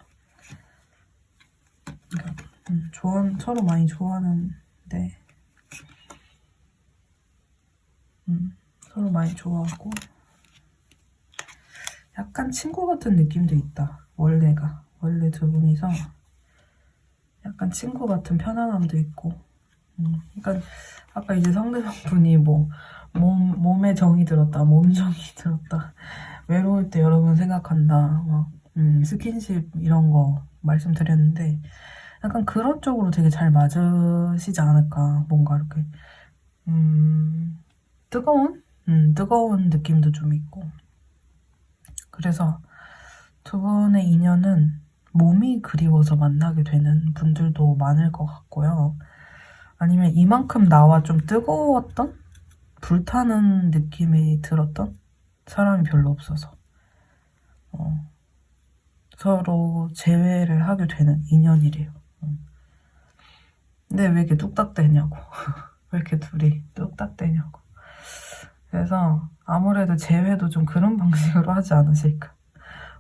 Speaker 1: 그러니까, 서로 많이 좋아하는데 서로 많이 좋아하고 약간 친구 같은 느낌도 있다. 원래 두 분이서 약간 친구 같은 편안함도 있고 그러니까 아까 이제 상대방 분이 뭐 몸에 정이 들었다, 몸정이 들었다, 외로울 때 여러분 생각한다, 막 스킨십 이런 거 말씀드렸는데 약간 그런 쪽으로 되게 잘 맞으시지 않을까. 뭔가 이렇게 뜨거운 느낌도 좀 있고. 그래서 두 분의 인연은 몸이 그리워서 만나게 되는 분들도 많을 것 같고요. 아니면 이만큼 나와 좀 뜨거웠던? 불타는 느낌이 들었던 사람이 별로 없어서 서로 재회를 하게 되는 인연이래요. 근데 왜 이렇게 뚝딱대냐고. 왜 이렇게 둘이 뚝딱대냐고. 그래서 아무래도 재회도 좀 그런 방식으로 하지 않으실까.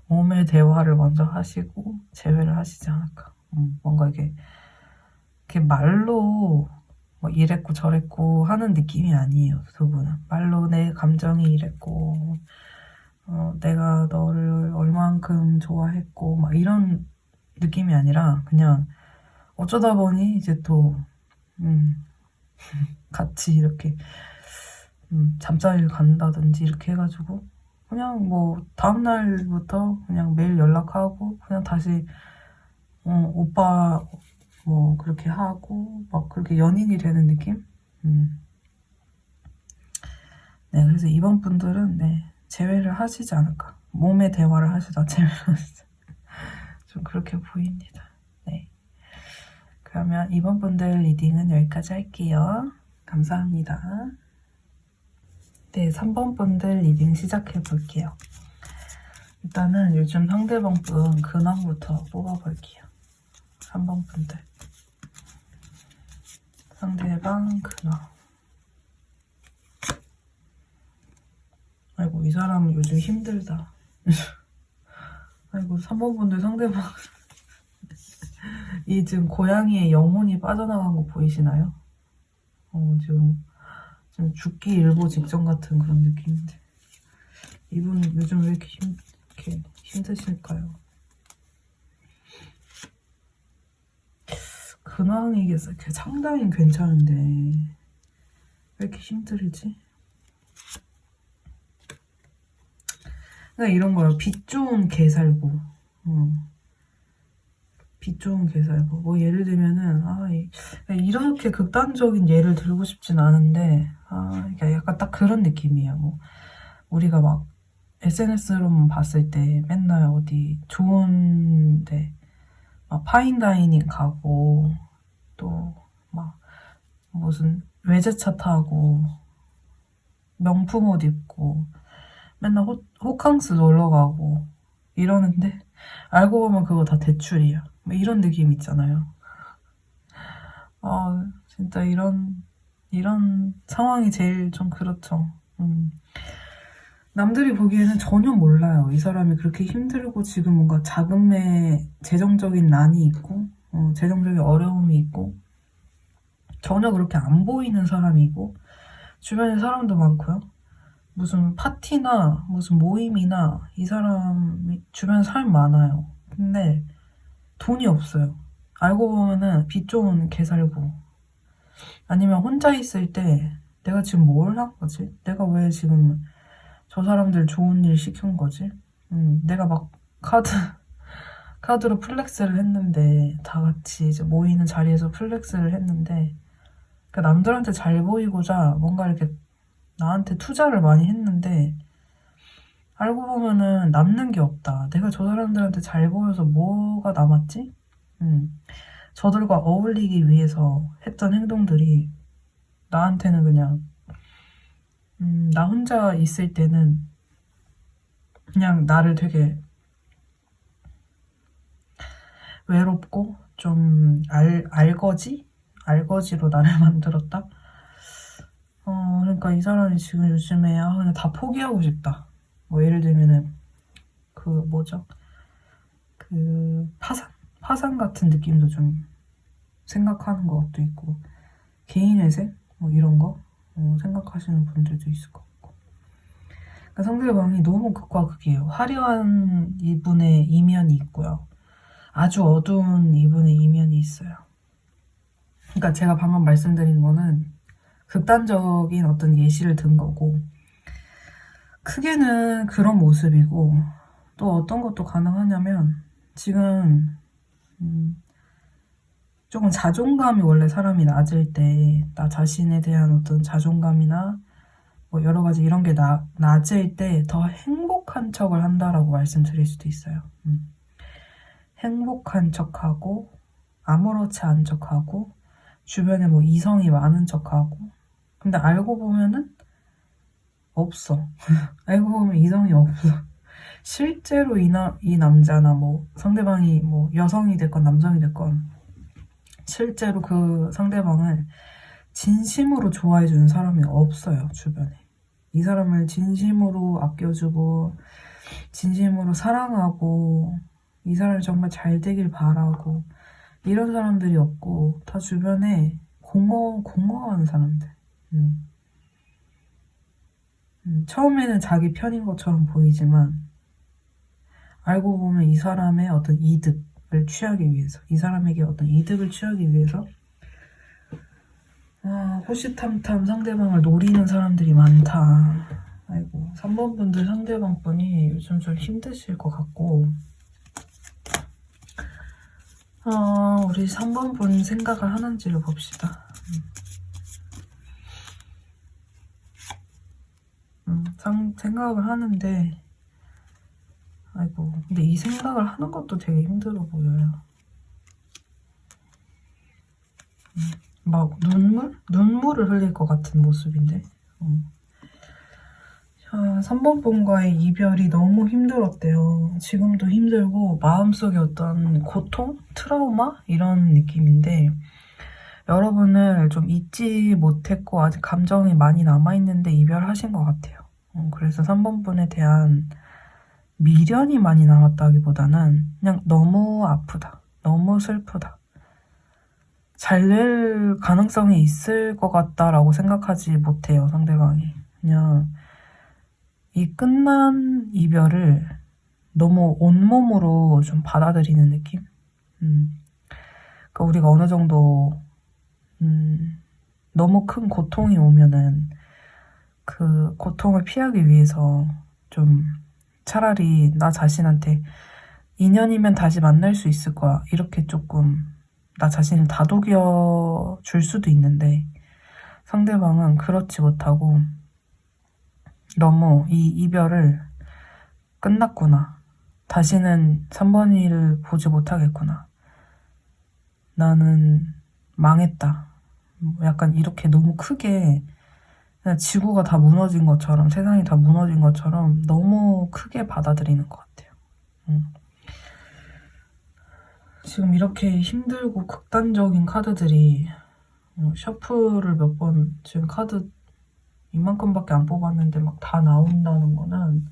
Speaker 1: 몸의 대화를 먼저 하시고 재회를 하시지 않을까. 뭔가 이렇게 말로 뭐 이랬고 저랬고 하는 느낌이 아니에요. 두 분은 말로 내 감정이 이랬고 내가 너를 얼만큼 좋아했고 막 이런 느낌이 아니라 그냥 어쩌다 보니 이제 또 같이 이렇게 잠자리를 간다든지 이렇게 해가지고 그냥 뭐 다음날부터 그냥 매일 연락하고 그냥 다시 오빠 뭐 그렇게 하고 막 그렇게 연인이 되는 느낌? 네, 그래서 이번 분들은 네, 재회를 하시지 않을까. 몸의 대화를 하시다 재회를 하시자. 좀 그렇게 보입니다. 네. 그러면 이번 분들 리딩은 여기까지 할게요. 감사합니다. 네, 3번 분들 리딩 시작해 볼게요. 일단은 요즘 상대방 분 근황부터 뽑아볼게요. 3번 분들. 상대방 근황. 아이고, 이 사람은 요즘 힘들다. 아이고, 3번 분들 상대방 이 지금 고양이의 영혼이 빠져나간 거 보이시나요? 지금 죽기 일보 직전 같은 그런 느낌인데 이분 요즘 왜 이렇게 힘드실까요? 근황이 상당히 괜찮은데 왜 이렇게 힘들지? 그러니까 이런 거예요. 빛 좋은 개 살고 빛 좋은 개 살고 뭐 예를 들면은 이렇게 극단적인 예를 들고 싶진 않은데 약간 딱 그런 느낌이에요. 뭐 우리가 막 SNS로만 봤을 때 맨날 어디 좋은데 막 파인다이닝 가고 또 막 무슨 외제차 타고 명품 옷 입고 맨날 호캉스 놀러 가고 이러는데 알고 보면 그거 다 대출이야. 뭐 이런 느낌 있잖아요. 진짜 이런 상황이 제일 좀 그렇죠. 남들이 보기에는 전혀 몰라요. 이 사람이 그렇게 힘들고 지금 뭔가 자금에 재정적인 난이 있고 재정적인 어려움이 있고 전혀 그렇게 안 보이는 사람이고 주변에 사람도 많고요. 무슨 파티나 무슨 모임이나 이 사람이 주변에 사람이 많아요. 근데 돈이 없어요. 알고 보면은 빚 좋은 개 살고 아니면 혼자 있을 때 내가 지금 뭘 한 거지? 내가 왜 지금 저 사람들 좋은 일 시킨 거지? 내가 막 카드로 플렉스를 했는데 다 같이 이제 모이는 자리에서 플렉스를 했는데 그러니까 남들한테 잘 보이고자 뭔가 이렇게 나한테 투자를 많이 했는데 알고 보면은 남는 게 없다. 내가 저 사람들한테 잘 보여서 뭐가 남았지? 저들과 어울리기 위해서 했던 행동들이 나한테는 그냥 나 혼자 있을 때는 그냥 나를 되게 외롭고 좀 알거지로 나를 만들었다. 그러니까 이 사람이 지금 요즘에 그냥 다 포기하고 싶다. 뭐 예를 들면은 그 뭐죠? 그 파산 같은 느낌도 좀 생각하는 것도 있고 개인회생 뭐 이런 거 생각하시는 분들도 있을 것 같고. 그러니까 상대방이 너무 극과 극이에요. 화려한 이분의 이면이 있고요. 아주 어두운 이분의 이면이 있어요. 그러니까 제가 방금 말씀드린 거는 극단적인 어떤 예시를 든 거고 크게는 그런 모습이고 또 어떤 것도 가능하냐면 지금 조금 자존감이 원래 사람이 낮을 때 나 자신에 대한 어떤 자존감이나 뭐 여러 가지 이런 게 낮을 때 더 행복한 척을 한다라고 말씀드릴 수도 있어요. 행복한 척하고 아무렇지 않은 척하고 주변에 뭐 이성이 많은 척하고 근데 알고 보면은 없어. 알고 보면 이성이 없어. 실제로 이 남자나 뭐 상대방이 뭐 여성이 됐건 남성이 됐건 실제로 그 상대방을 진심으로 좋아해주는 사람이 없어요, 주변에. 이 사람을 진심으로 아껴주고 진심으로 사랑하고 이 사람이 정말 잘 되길 바라고 이런 사람들이 없고 다 주변에 공허한 사람들. 처음에는 자기 편인 것처럼 보이지만 알고 보면 이 사람의 어떤 이득을 취하기 위해서 이 사람에게 어떤 이득을 취하기 위해서 호시탐탐 상대방을 노리는 사람들이 많다. 아이고 3번 분들 상대방 분이 요즘 좀 힘드실 것 같고 우리 3번 분 생각을 하는지를 봅시다. 생각을 하는데 아이고 근데 이 생각을 하는 것도 되게 힘들어 보여요. 막 눈물을 흘릴 것 같은 모습인데 3번 분과의 이별이 너무 힘들었대요. 지금도 힘들고 마음속에 어떤 고통? 트라우마? 이런 느낌인데 여러분을 좀 잊지 못했고 아직 감정이 많이 남아있는데 이별하신 것 같아요. 그래서 3번 분에 대한 미련이 많이 남았다기보다는 그냥 너무 아프다. 너무 슬프다. 잘 될 가능성이 있을 것 같다라고 생각하지 못해요, 상대방이. 그냥 이 끝난 이별을 너무 온몸으로 좀 받아들이는 느낌? 그러니까 우리가 어느 정도 너무 큰 고통이 오면은 그 고통을 피하기 위해서 좀 차라리 나 자신한테 2년이면 다시 만날 수 있을 거야. 이렇게 조금 나 자신을 다독여 줄 수도 있는데 상대방은 그렇지 못하고 너무 이 이별을 끝났구나. 다시는 3번 일을 보지 못하겠구나. 나는 망했다. 약간 이렇게 너무 크게 그냥 지구가 다 무너진 것처럼 세상이 다 무너진 것처럼 너무 크게 받아들이는 것 같아요. 지금 이렇게 힘들고 극단적인 카드들이 셔플을 몇 번 지금 카드 이만큼밖에 안 뽑았는데 막 다 나온다는 거는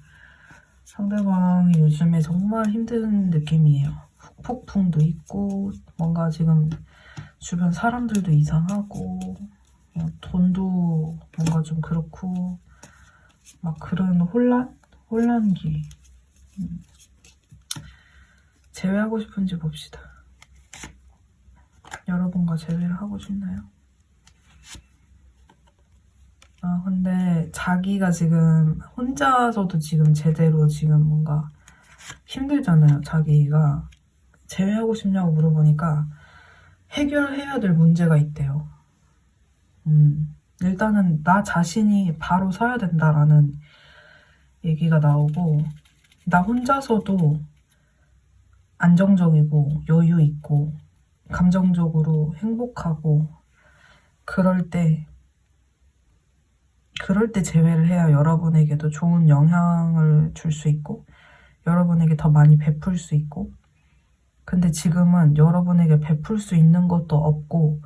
Speaker 1: 상대방이 요즘에 정말 힘든 느낌이에요. 폭풍도 있고 뭔가 지금 주변 사람들도 이상하고 돈도 뭔가 좀 그렇고 막 그런 혼란기. 재회하고 싶은지 봅시다. 여러분과 재회를 하고 싶나요? 근데 자기가 지금 혼자서도 지금 제대로 지금 뭔가 힘들잖아요. 자기가 재회하고 싶냐고 물어보니까 해결해야 될 문제가 있대요. 일단은 나 자신이 바로 서야 된다라는 얘기가 나오고 나 혼자서도 안정적이고 여유 있고 감정적으로 행복하고 그럴 때 재회를 해야 여러분에게도 좋은 영향을 줄 수 있고 여러분에게 더 많이 베풀 수 있고 근데 지금은 여러분에게 베풀 수 있는 것도 없고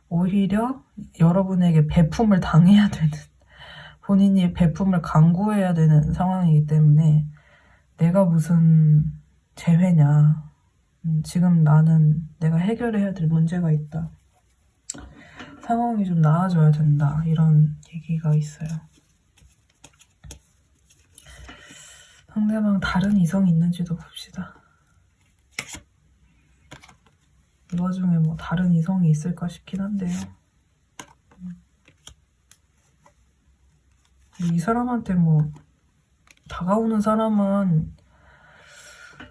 Speaker 1: 오히려 여러분에게 베품을 당해야 되는 본인이 베품을 강구해야 되는 상황이기 때문에 내가 무슨 재회냐 지금 나는 내가 해결해야 될 문제가 있다 상황이 좀 나아져야 된다 이런 얘기가 있어요. 상대방 다른 이성이 있는지도 봅시다. 이 와중에 뭐 다른 이성이 있을까 싶긴 한데요. 이 사람한테 뭐 다가오는 사람은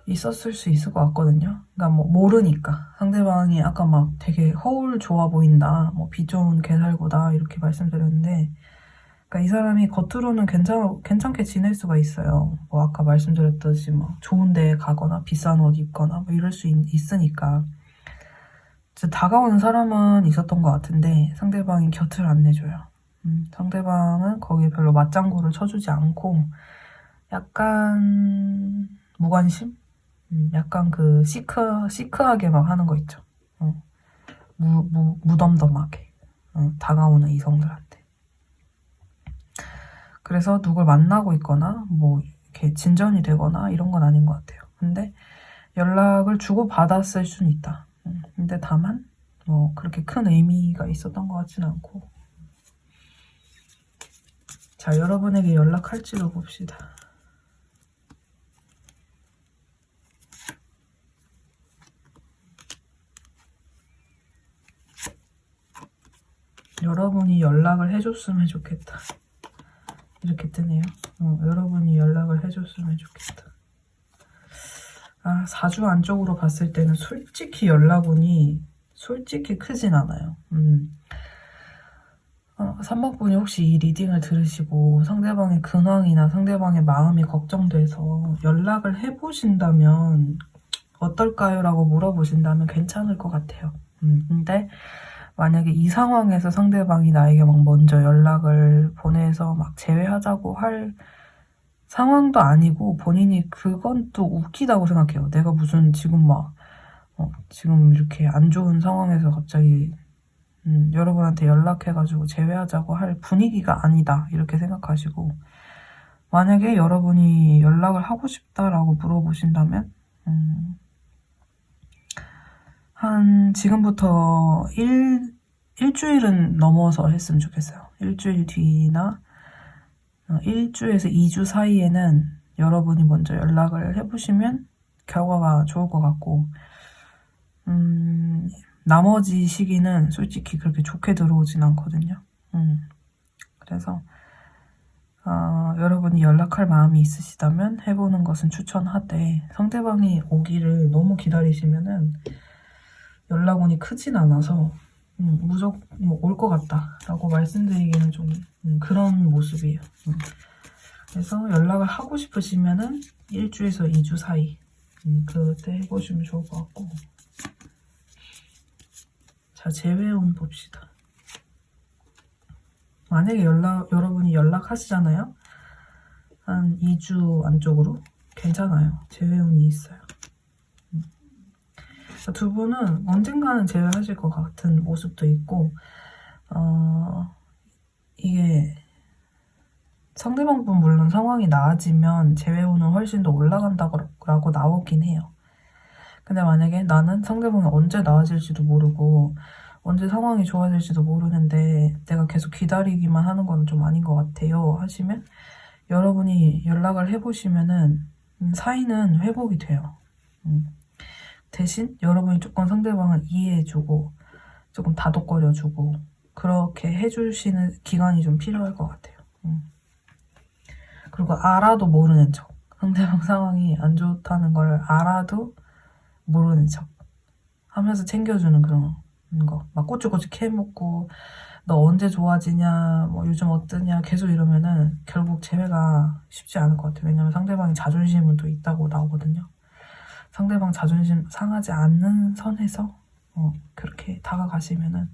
Speaker 1: 있었을 수 있을 것 같거든요. 그러니까 뭐 모르니까 상대방이 아까 막 되게 허울 좋아 보인다, 뭐 비 좋은 개살구다 이렇게 말씀드렸는데, 그러니까 이 사람이 겉으로는 괜찮게 지낼 수가 있어요. 뭐 아까 말씀드렸듯이 뭐 좋은 데 가거나 비싼 옷 입거나 뭐 이럴 수 있으니까. 다가오는 사람은 있었던 것 같은데 상대방이 곁을 안 내줘요. 상대방은 거기에 별로 맞장구를 쳐주지 않고 약간 무관심? 약간 그 시크하게 막 하는 거 있죠. 무덤덤하게 다가오는 이성들한테. 그래서 누굴 만나고 있거나 뭐 이렇게 진전이 되거나 이런 건 아닌 것 같아요. 근데 연락을 주고 받았을 수는 있다. 근데 다만 뭐 그렇게 큰 의미가 있었던 것 같지는 않고. 자, 여러분에게 연락할지도 봅시다. 여러분이 연락을 해줬으면 좋겠다. 이렇게 뜨네요. 여러분이 연락을 해줬으면 좋겠다. 4주 안쪽으로 봤을 때는 솔직히 연락운이 솔직히 크진 않아요. 3번 분이 혹시 이 리딩을 들으시고 상대방의 근황이나 상대방의 마음이 걱정돼서 연락을 해보신다면 어떨까요? 라고 물어보신다면 괜찮을 것 같아요. 근데 만약에 이 상황에서 상대방이 나에게 막 먼저 연락을 보내서 막 재회하자고 할 상황도 아니고 본인이 그건 또 웃기다고 생각해요. 내가 무슨 지금 막 지금 이렇게 안 좋은 상황에서 갑자기 여러분한테 연락해가지고 재회하자고 할 분위기가 아니다 이렇게 생각하시고 만약에 여러분이 연락을 하고 싶다라고 물어보신다면 한 지금부터 일주일은 넘어서 했으면 좋겠어요. 일주일 뒤나 1주에서 2주 사이에는 여러분이 먼저 연락을 해보시면 결과가 좋을 것 같고 나머지 시기는 솔직히 그렇게 좋게 들어오진 않거든요. 그래서 여러분이 연락할 마음이 있으시다면 해보는 것은 추천하되 상대방이 오기를 너무 기다리시면은 연락운이 크진 않아서 무조건 올 것 같다라고 말씀드리기는 좀 그런 모습이에요. 그래서 연락을 하고 싶으시면은 1주에서 2주 사이 그때 해보시면 좋을 것 같고. 자, 재회운 봅시다. 만약에 여러분이 연락하시잖아요. 한 2주 안쪽으로 괜찮아요. 재회운이 있어요. 두 분은 언젠가는 재회하실 것 같은 모습도 있고 이게 상대방분 물론 상황이 나아지면 재회운은 훨씬 더 올라간다고 나오긴 해요. 근데 만약에 나는 상대방이 언제 나아질지도 모르고 언제 상황이 좋아질지도 모르는데 내가 계속 기다리기만 하는 건 좀 아닌 것 같아요 하시면 여러분이 연락을 해보시면은 사이는 회복이 돼요. 대신 여러분이 조금 상대방을 이해해주고 조금 다독거려주고 그렇게 해주시는 기간이 좀 필요할 것 같아요. 그리고 알아도 모르는 척. 상대방 상황이 안 좋다는 걸 알아도 모르는 척 하면서 챙겨주는 그런 거. 막 꼬치꼬치 캐묻고 너 언제 좋아지냐 뭐 요즘 어떠냐 계속 이러면은 결국 재회가 쉽지 않을 것 같아요. 왜냐면 상대방이 자존심은 또 있다고 나오거든요. 상대방 자존심 상하지 않는 선에서 그렇게 다가가시면은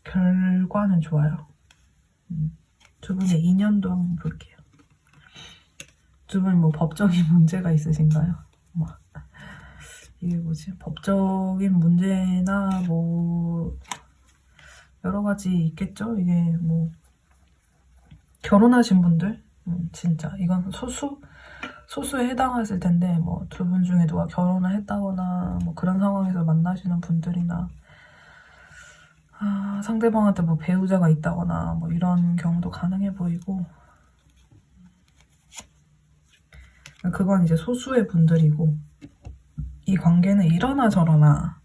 Speaker 1: 결과는 좋아요. 두 분의 인연도 한번 볼게요. 두 분이 뭐 법적인 문제가 있으신가요? 이게 뭐지? 법적인 문제나 뭐 여러 가지 있겠죠? 이게 뭐 결혼하신 분들 진짜 이건 소수에 해당하실 텐데 뭐 두 분 중에 누가 결혼을 했다거나 뭐 그런 상황에서 만나시는 분들이나 상대방한테 뭐 배우자가 있다거나 뭐 이런 경우도 가능해 보이고 그건 이제 소수의 분들이고 이 관계는 이러나 저러나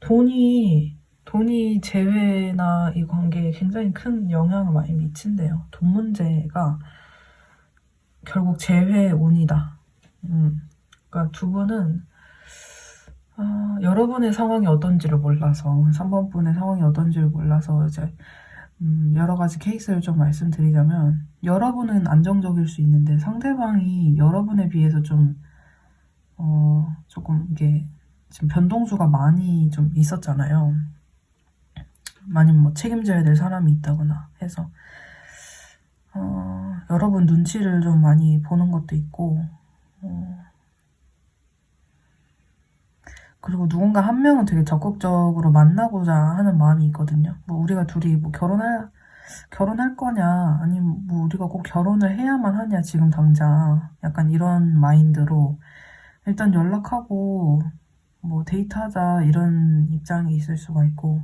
Speaker 1: 돈이 재회나 이 관계에 굉장히 큰 영향을 많이 미친대요. 돈 문제가 결국 재회의 운이다. 그러니까 두 분은 여러분의 상황이 어떤지를 몰라서 3번 분의 상황이 어떤지를 몰라서 이제 여러 가지 케이스를 좀 말씀드리자면 여러분은 안정적일 수 있는데 상대방이 여러분에 비해서 좀 조금 이게 지금 변동수가 많이 좀 있었잖아요. 많이 뭐 책임져야 될 사람이 있다거나 해서 여러분 눈치를 좀 많이 보는 것도 있고 그리고 누군가 한 명은 되게 적극적으로 만나고자 하는 마음이 있거든요. 뭐 우리가 둘이 뭐 결혼할 거냐 아니면 뭐 우리가 꼭 결혼을 해야만 하냐 지금 당장 약간 이런 마인드로 일단 연락하고 뭐 데이트하자 이런 입장이 있을 수가 있고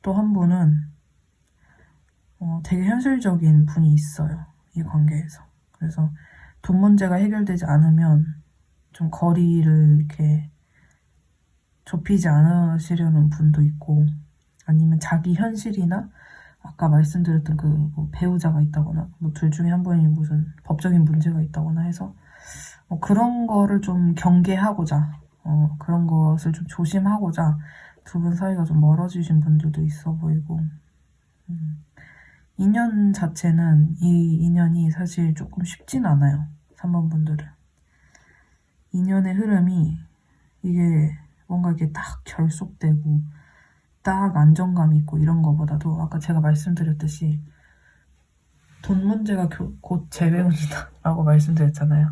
Speaker 1: 또 한 분은 되게 현실적인 분이 있어요. 이 관계에서. 그래서 돈 문제가 해결되지 않으면 좀 거리를 이렇게 좁히지 않으시려는 분도 있고 아니면 자기 현실이나 아까 말씀드렸던 그 뭐 배우자가 있다거나 뭐 둘 중에 한 분이 무슨 법적인 문제가 있다거나 해서 그런 거를 좀 경계하고자 그런 것을 좀 조심하고자 두 분 사이가 좀 멀어지신 분들도 있어 보이고 인연 자체는 이 인연이 사실 조금 쉽진 않아요. 3번 분들은 인연의 흐름이 이게 뭔가 이렇게 딱 결속되고 딱 안정감 있고 이런 거보다도 아까 제가 말씀드렸듯이 돈 문제가 곧 재회운이다 라고 말씀드렸잖아요.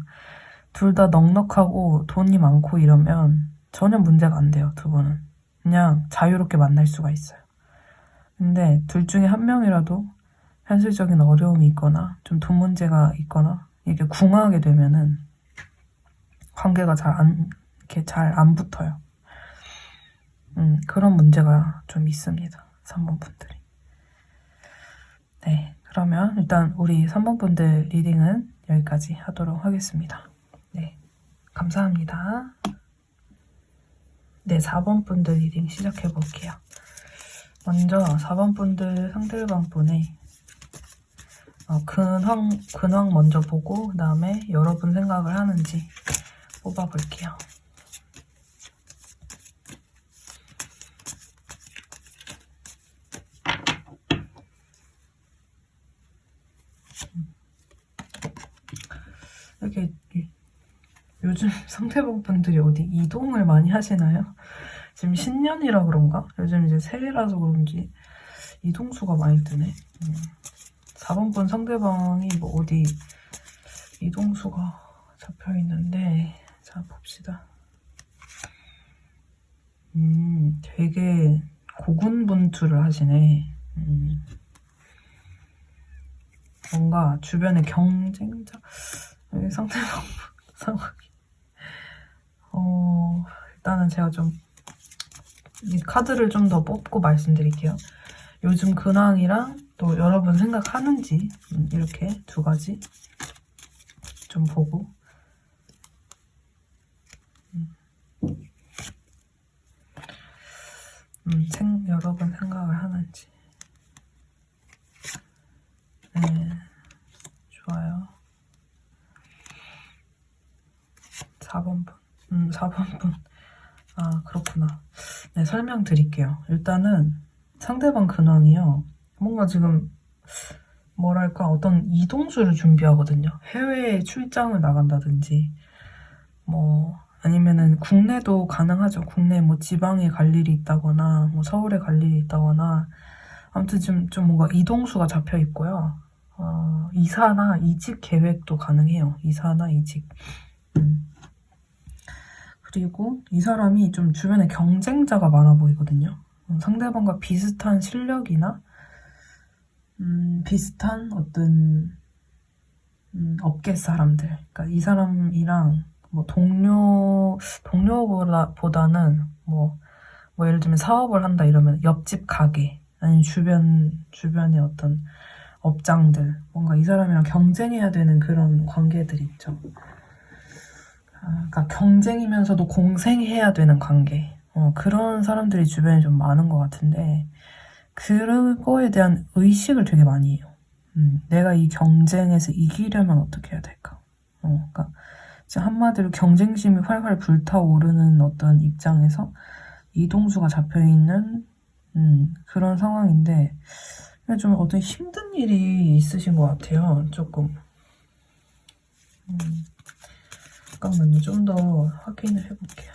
Speaker 1: 둘 다 넉넉하고 돈이 많고 이러면 전혀 문제가 안 돼요. 두 분은 그냥 자유롭게 만날 수가 있어요. 근데 둘 중에 한 명이라도 현실적인 어려움이 있거나 좀 돈 문제가 있거나 이게 궁하게 되면은 관계가 이렇게 잘 안 붙어요. 그런 문제가 좀 있습니다. 3번 분들이. 네, 그러면 일단 우리 3번 분들 리딩은 여기까지 하도록 하겠습니다. 네, 감사합니다. 네, 4번 분들 리딩 시작해 볼게요. 먼저 4번 분들 상대방 분의 근황 먼저 보고 그 다음에 여러분 생각을 하는지 뽑아볼게요. 이렇게 요즘 상대방 분들이 어디 이동을 많이 하시나요? 지금 신년이라 그런가? 요즘 이제 새해라서 그런지 이동수가 많이 뜨네. 4번 분 상대방이 뭐 어디 이동수가 잡혀 있는데, 자 봅시다. 되게 고군분투를 하시네. 뭔가 주변에 경쟁자, 상대방 상황이. 일단은 제가 좀 이 카드를 좀 더 뽑고 말씀드릴게요. 요즘 근황이랑 또 여러분 생각하는지 이렇게 두 가지 좀 보고 여러분 생각을 하는지. 네, 좋아요. 4번 분. 4번 분. 아, 그렇구나. 네, 설명드릴게요. 일단은 상대방 근황이요. 뭔가 지금 뭐랄까 어떤 이동수를 준비하거든요. 해외에 출장을 나간다든지 뭐 아니면은 국내도 가능하죠. 국내 뭐 지방에 갈 일이 있다거나 뭐 서울에 갈 일이 있다거나 아무튼 좀 뭔가 이동수가 잡혀 있고요. 이사나 이직 계획도 가능해요. 이사나 이직. 그리고 이 사람이 좀 주변에 경쟁자가 많아 보이거든요. 상대방과 비슷한 실력이나 비슷한 어떤 업계 사람들. 그러니까 이 사람이랑 뭐 동료보다는 뭐 예를 들면 사업을 한다 이러면 옆집 가게 아니면 주변의 어떤 업장들, 뭔가 이 사람이랑 경쟁해야 되는 그런 관계들이 있죠. 그러니까 경쟁이면서도 공생해야 되는 관계. 그런 사람들이 주변에 좀 많은 것 같은데 그거에 대한 의식을 되게 많이 해요. 내가 이 경쟁에서 이기려면 어떻게 해야 될까? 그러니까 한마디로 경쟁심이 활활 불타오르는 어떤 입장에서 이동수가 잡혀있는 그런 상황인데 좀 어떤 힘든 일이 있으신 것 같아요. 조금. 잠깐만요. 좀 더 확인을 해볼게요.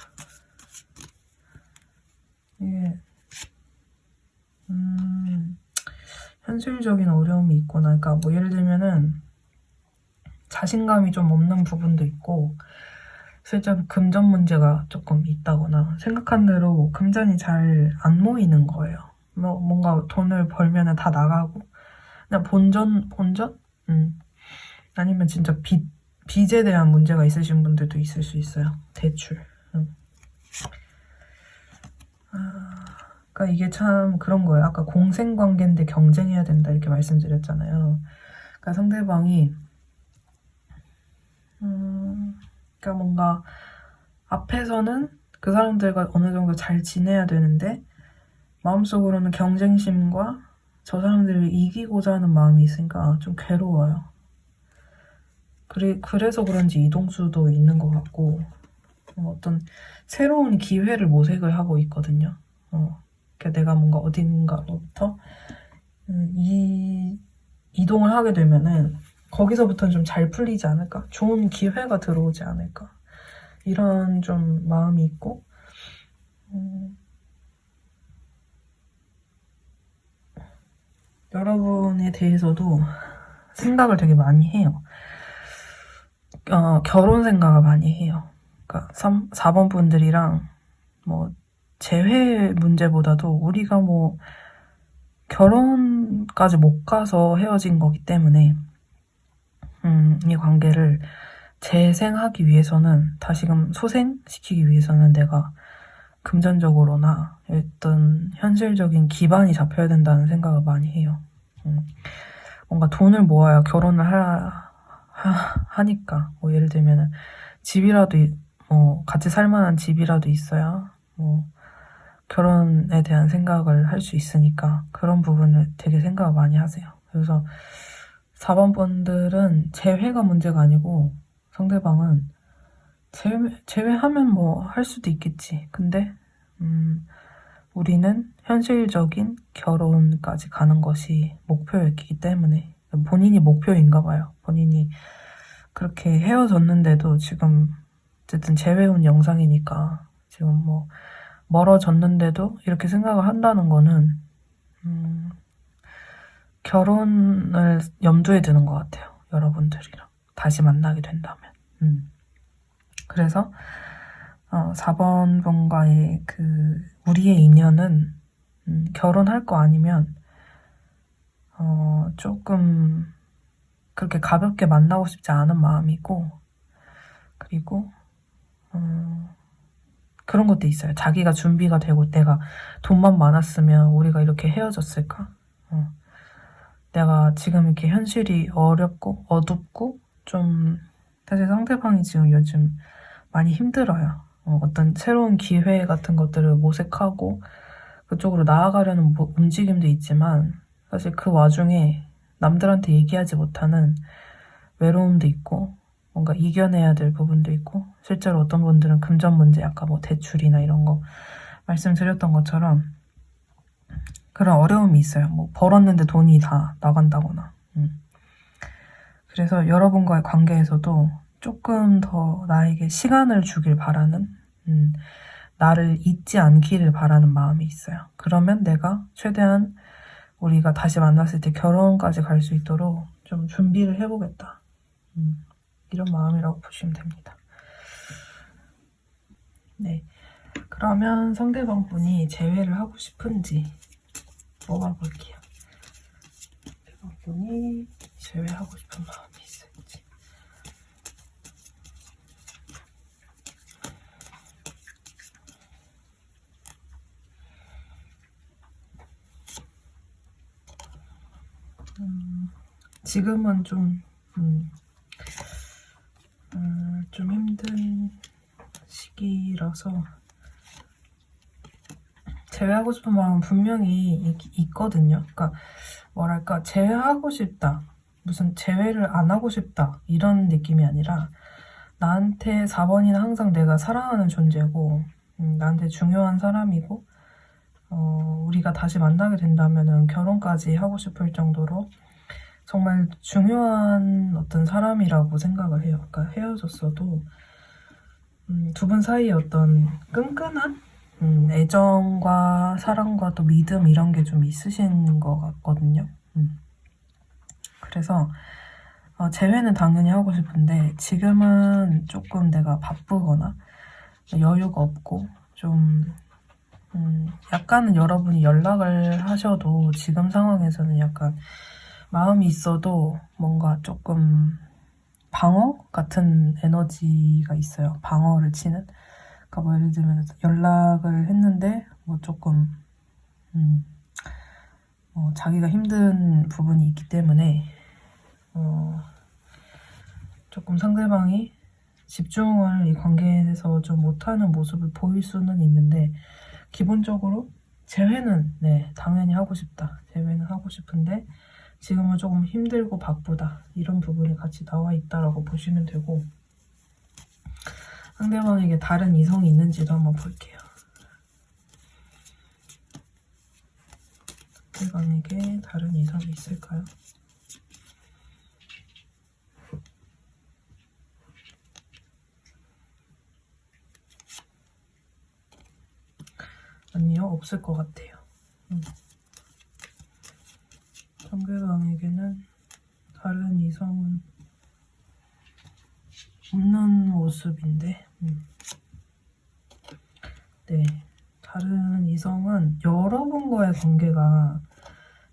Speaker 1: 이게 현실적인 어려움이 있거나, 그러니까 뭐 예를 들면은 자신감이 좀 없는 부분도 있고 실제로 금전 문제가 조금 있다거나 생각한 대로 금전이 잘 안 모이는 거예요. 뭔가 돈을 벌면은 다 나가고 그냥 본전? 아니면 진짜 빚에 대한 문제가 있으신 분들도 있을 수 있어요. 대출. 그러니까 이게 참 그런 거예요. 아까 공생관계인데 경쟁해야 된다 이렇게 말씀드렸잖아요. 그러니까 상대방이 그러니까 뭔가 앞에서는 그 사람들과 어느 정도 잘 지내야 되는데 마음속으로는 경쟁심과 저 사람들을 이기고자 하는 마음이 있으니까 좀 괴로워요. 그래서 그런지 이동수도 있는 것 같고 어떤 새로운 기회를 모색을 하고 있거든요. 그러니까 내가 뭔가 어딘가로부터 이동을 하게 되면은 거기서부터는 좀 잘 풀리지 않을까? 좋은 기회가 들어오지 않을까? 이런 좀 마음이 있고 여러분에 대해서도 생각을 되게 많이 해요. 결혼 생각을 많이 해요. 그러니까 4번 분들이랑 뭐 재회 문제보다도 우리가 뭐 결혼까지 못 가서 헤어진 거기 때문에 이 관계를 재생하기 위해서는, 다시금 소생시키기 위해서는 내가 금전적으로나 어떤 현실적인 기반이 잡혀야 된다는 생각을 많이 해요. 뭔가 돈을 모아야 결혼을 하니까, 뭐 예를 들면은 집이라도 같이 살 만한 집이라도 있어야 결혼에 대한 생각을 할 수 있으니까 그런 부분을 되게 생각을 많이 하세요. 그래서 4번 분들은 재회가 문제가 아니고, 상대방은 제외하면 뭐 할 수도 있겠지. 근데 우리는 현실적인 결혼까지 가는 것이 목표였기 때문에, 본인이 목표인가 봐요. 본인이 그렇게 헤어졌는데도 지금 어쨌든 재회운 영상이니까 지금 뭐 멀어졌는데도 이렇게 생각을 한다는 거는 결혼을 염두에 두는 것 같아요. 여러분들이랑 다시 만나게 된다면. 그래서 4번 분과의 우리의 인연은 결혼할 거 아니면 조금 그렇게 가볍게 만나고 싶지 않은 마음이고, 그리고 그런 것도 있어요. 자기가 준비가 되고 내가 돈만 많았으면 우리가 이렇게 헤어졌을까? 내가 지금 이렇게 현실이 어렵고 어둡고 좀, 사실 상대방이 지금 요즘 많이 힘들어요. 어떤 새로운 기회 같은 것들을 모색하고 그쪽으로 나아가려는 움직임도 있지만, 사실 그 와중에 남들한테 얘기하지 못하는 외로움도 있고, 뭔가 이겨내야 될 부분도 있고, 실제로 어떤 분들은 금전 문제, 아까 뭐 대출이나 이런 거 말씀드렸던 것처럼 그런 어려움이 있어요. 뭐 벌었는데 돈이 다 나간다거나. 그래서 여러분과의 관계에서도 조금 더 나에게 시간을 주길 바라는, 나를 잊지 않기를 바라는 마음이 있어요. 그러면 내가 최대한 우리가 다시 만났을 때 결혼까지 갈 수 있도록 좀 준비를 해보겠다. 이런 마음이라고 보시면 됩니다. 네, 그러면 상대방 분이 재회를 하고 싶은지 뽑아볼게요. 상대방 분이 재회하고 싶은 마음이 있을지. 지금은 좀 힘든 시기라서 제외하고 싶은 마음은 분명히 있거든요. 그러니까 뭐랄까, 제외하고 싶다, 무슨 제외를 안 하고 싶다 이런 느낌이 아니라, 나한테 4번이는 항상 내가 사랑하는 존재고, 나한테 중요한 사람이고, 우리가 다시 만나게 된다면은 결혼까지 하고 싶을 정도로 정말 중요한 어떤 사람이라고 생각을 해요. 그러니까 헤어졌어도 두 분 사이에 어떤 끈끈한 애정과 사랑과 또 믿음, 이런 게 좀 있으신 것 같거든요. 그래서 재회는 당연히 하고 싶은데, 지금은 조금 내가 바쁘거나 여유가 없고, 좀 약간은 여러분이 연락을 하셔도 지금 상황에서는 약간 마음이 있어도 뭔가 조금 방어 같은 에너지가 있어요. 방어를 치는. 그러니까 뭐 예를 들면 연락을 했는데 뭐 조금 자기가 힘든 부분이 있기 때문에 조금 상대방이 집중을 이 관계에서 좀 못하는 모습을 보일 수는 있는데, 기본적으로 재회는 당연히 하고 싶다. 재회는 하고 싶은데 지금은 조금 힘들고 바쁘다. 이런 부분이 같이 나와 있다라고 보시면 되고, 상대방에게 다른 이성이 있는지도 한번 볼게요. 상대방에게 다른 이성이 있을까요? 아니요, 없을 것 같아요. 상대방에게는 다른 이성은 없는 모습인데, 네, 다른 이성은 여러분과의 관계가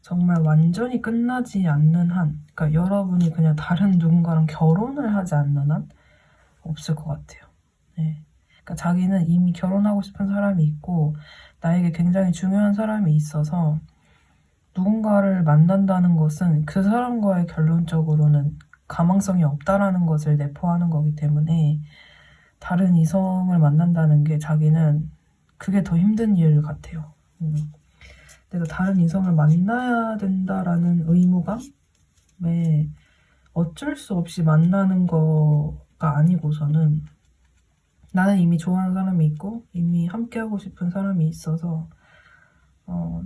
Speaker 1: 정말 완전히 끝나지 않는 한, 그러니까 여러분이 그냥 다른 누군가랑 결혼을 하지 않는 한 없을 것 같아요. 네. 그러니까 자기는 이미 결혼하고 싶은 사람이 있고 나에게 굉장히 중요한 사람이 있어서 누군가를 만난다는 것은 그 사람과의 결론적으로는 가망성이 없다라는 것을 내포하는 거기 때문에 다른 이성을 만난다는 게 자기는 그게 더 힘든 일 같아요. 내가 다른 이성을 만나야 된다라는 의무감에 어쩔 수 없이 만나는 거가 아니고서는 나는 이미 좋아하는 사람이 있고 이미 함께하고 싶은 사람이 있어서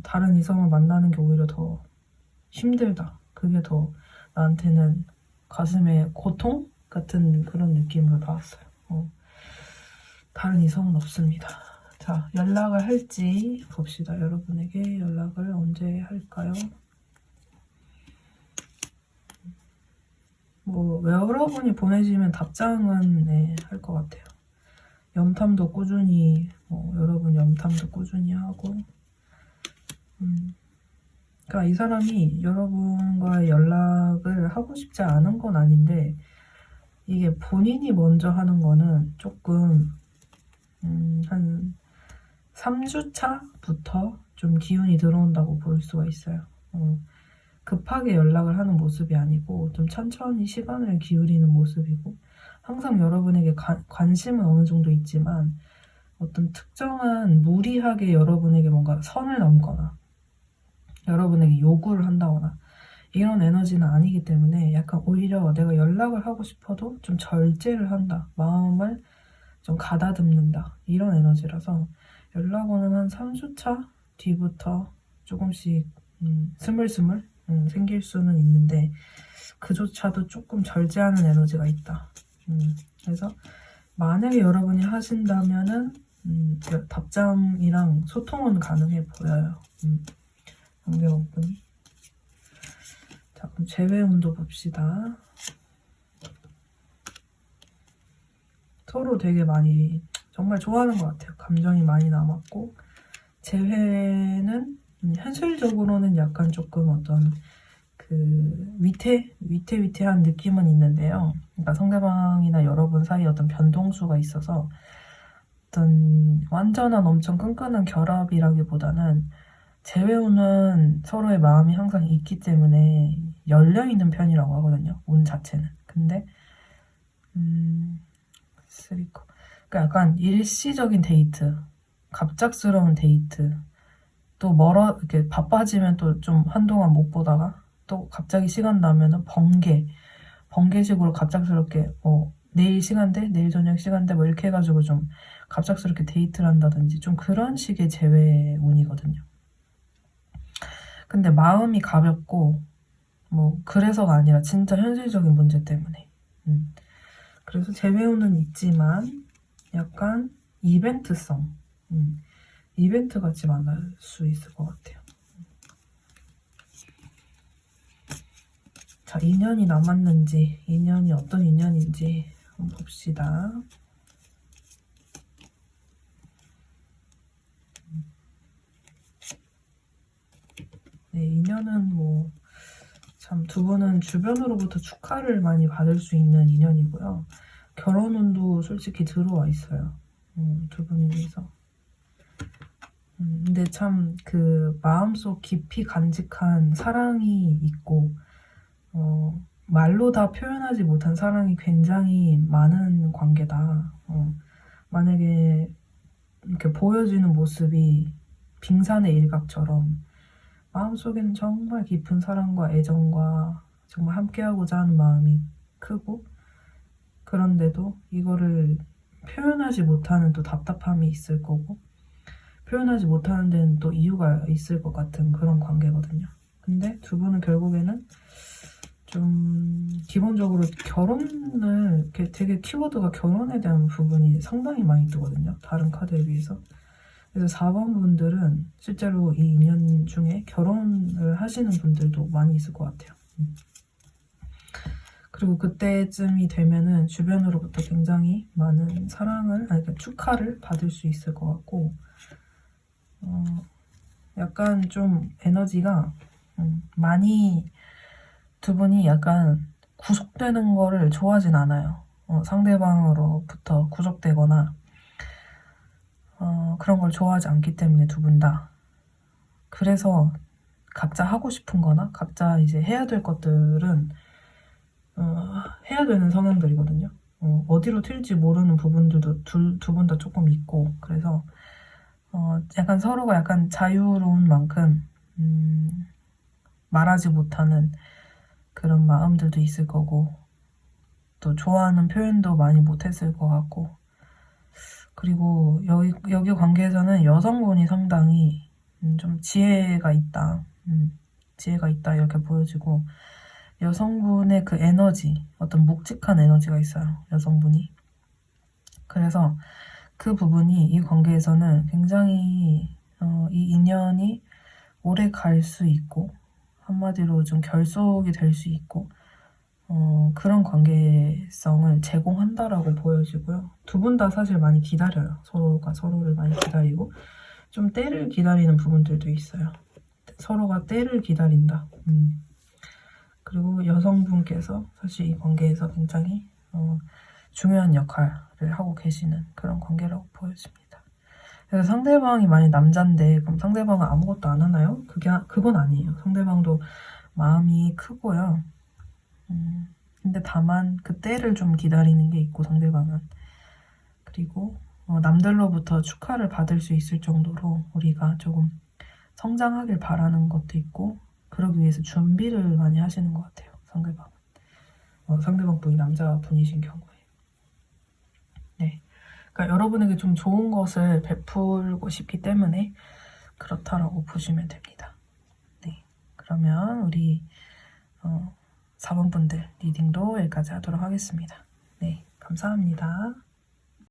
Speaker 1: 다른 이성을 만나는 게 오히려 더 힘들다. 그게 더 나한테는 가슴에 고통 같은 그런 느낌으로 나왔어요. 다른 이성은 없습니다. 자, 연락을 할지 봅시다. 여러분에게 연락을 언제 할까요? 뭐 여러분이 보내시면 답장은 네, 할 것 같아요. 염탐도 꾸준히 여러분 염탐도 꾸준히 하고 그러니까 이 사람이 여러분과의 연락을 하고 싶지 않은 건 아닌데 이게 본인이 먼저 하는 거는 조금 한 3주차부터 좀 기운이 들어온다고 볼 수가 있어요. 급하게 연락을 하는 모습이 아니고 좀 천천히 시간을 기울이는 모습이고 항상 여러분에게 관심은 어느 정도 있지만 어떤 특정한 무리하게 여러분에게 뭔가 선을 넘거나 여러분에게 요구를 한다거나 이런 에너지는 아니기 때문에 약간 오히려 내가 연락을 하고 싶어도 좀 절제를 한다. 마음을 좀 가다듬는다. 이런 에너지라서 연락 오는 한 3주차 뒤부터 조금씩 스물스물 생길 수는 있는데 그조차도 조금 절제하는 에너지가 있다. 그래서 만약에 여러분이 하신다면은 답장이랑 소통은 가능해 보여요. 상대방분이. 자, 그럼 재회운도 봅시다. 서로 되게 많이 정말 좋아하는 것 같아요. 감정이 많이 남았고 재회는 현실적으로는 약간 조금 어떤 그 위태위태한 느낌은 있는데요. 그러니까 상대방이나 여러분 사이에 어떤 변동수가 있어서 어떤 완전한 엄청 끈끈한 결합이라기보다는 재회운은 서로의 마음이 항상 있기 때문에 열려있는 편이라고 하거든요. 운 자체는. 근데 쓰리코. 그러니까 약간 일시적인 데이트, 갑작스러운 데이트, 또 이렇게 바빠지면 또 좀 한동안 못 보다가 또 갑자기 시간 나면은 번개식으로 갑작스럽게 내일 시간대, 내일 저녁 시간대 뭐 이렇게 해가지고 좀 갑작스럽게 데이트를 한다든지 좀 그런 식의 재회 운이거든요. 근데 마음이 가볍고 뭐 그래서가 아니라 진짜 현실적인 문제 때문에 그래서 재회운은 있지만 약간 이벤트성 이벤트 같이 만날 수 있을 것 같아요. 자, 인연이 남았는지 인연이 어떤 인연인지 한번 봅시다. 네, 인연은 뭐 참 두 분은 주변으로부터 축하를 많이 받을 수 있는 인연이고요. 결혼운도 솔직히 들어와 있어요. 두 분이서. 근데 참 그 마음속 깊이 간직한 사랑이 있고 말로 다 표현하지 못한 사랑이 굉장히 많은 관계다. 만약에 이렇게 보여지는 모습이 빙산의 일각처럼 마음속에는 정말 깊은 사랑과 애정과 정말 함께하고자 하는 마음이 크고 그런데도 이거를 표현하지 못하는 또 답답함이 있을 거고 표현하지 못하는 데는 또 이유가 있을 것 같은 그런 관계거든요. 근데 두 분은 결국에는 좀 기본적으로 결혼을 이렇게 되게 키워드가 결혼에 대한 부분이 상당히 많이 뜨거든요. 다른 카드에 비해서. 그래서 4번 분들은 실제로 이 인연 중에 결혼을 하시는 분들도 많이 있을 것 같아요. 그리고 그때쯤이 되면은 주변으로부터 굉장히 많은 사랑을, 그러니까 축하를 받을 수 있을 것 같고 약간 좀 에너지가 많이 두 분이 약간 구속되는 거를 좋아하진 않아요. 상대방으로부터 구속되거나 그런 걸 좋아하지 않기 때문에 두 분 다. 그래서 각자 하고 싶은 거나 각자 이제 해야 될 것들은 해야 되는 성향들이거든요. 어디로 튈지 모르는 부분들도 두 분 다 조금 있고, 그래서 약간 서로가 약간 자유로운 만큼 말하지 못하는 그런 마음들도 있을 거고, 또 좋아하는 표현도 많이 못했을 것 같고, 그리고 여기 관계에서는 여성분이 상당히 좀 지혜가 있다, 지혜가 있다 이렇게 보여지고, 여성분의 그 에너지, 어떤 묵직한 에너지가 있어요, 여성분이. 그래서 그 부분이 이 관계에서는 굉장히 이 인연이 오래 갈 수 있고, 한마디로 좀 결속이 될 수 있고, 그런 관계성을 제공한다라고 보여지고요. 두 분 다 사실 많이 기다려요. 서로가 서로를 많이 기다리고, 좀 때를 기다리는 부분들도 있어요. 서로가 때를 기다린다. 그리고 여성분께서 사실 이 관계에서 굉장히 중요한 역할을 하고 계시는 그런 관계라고 보여집니다. 그래서 상대방이 만약 남잔데 그럼 상대방은 아무것도 안 하나요? 그건 아니에요. 상대방도 마음이 크고요. 근데 다만 그 때를 좀 기다리는 게 있고, 상대방은. 그리고 남들로부터 축하를 받을 수 있을 정도로 우리가 조금 성장하길 바라는 것도 있고, 그러기 위해서 준비를 많이 하시는 것 같아요, 상대방은. 상대방 분이 남자분이신 경우에. 네. 그러니까 여러분에게 좀 좋은 것을 베풀고 싶기 때문에 그렇다라고 보시면 됩니다. 네. 그러면 우리 4번 분들 리딩도 여기까지 하도록 하겠습니다. 네. 감사합니다.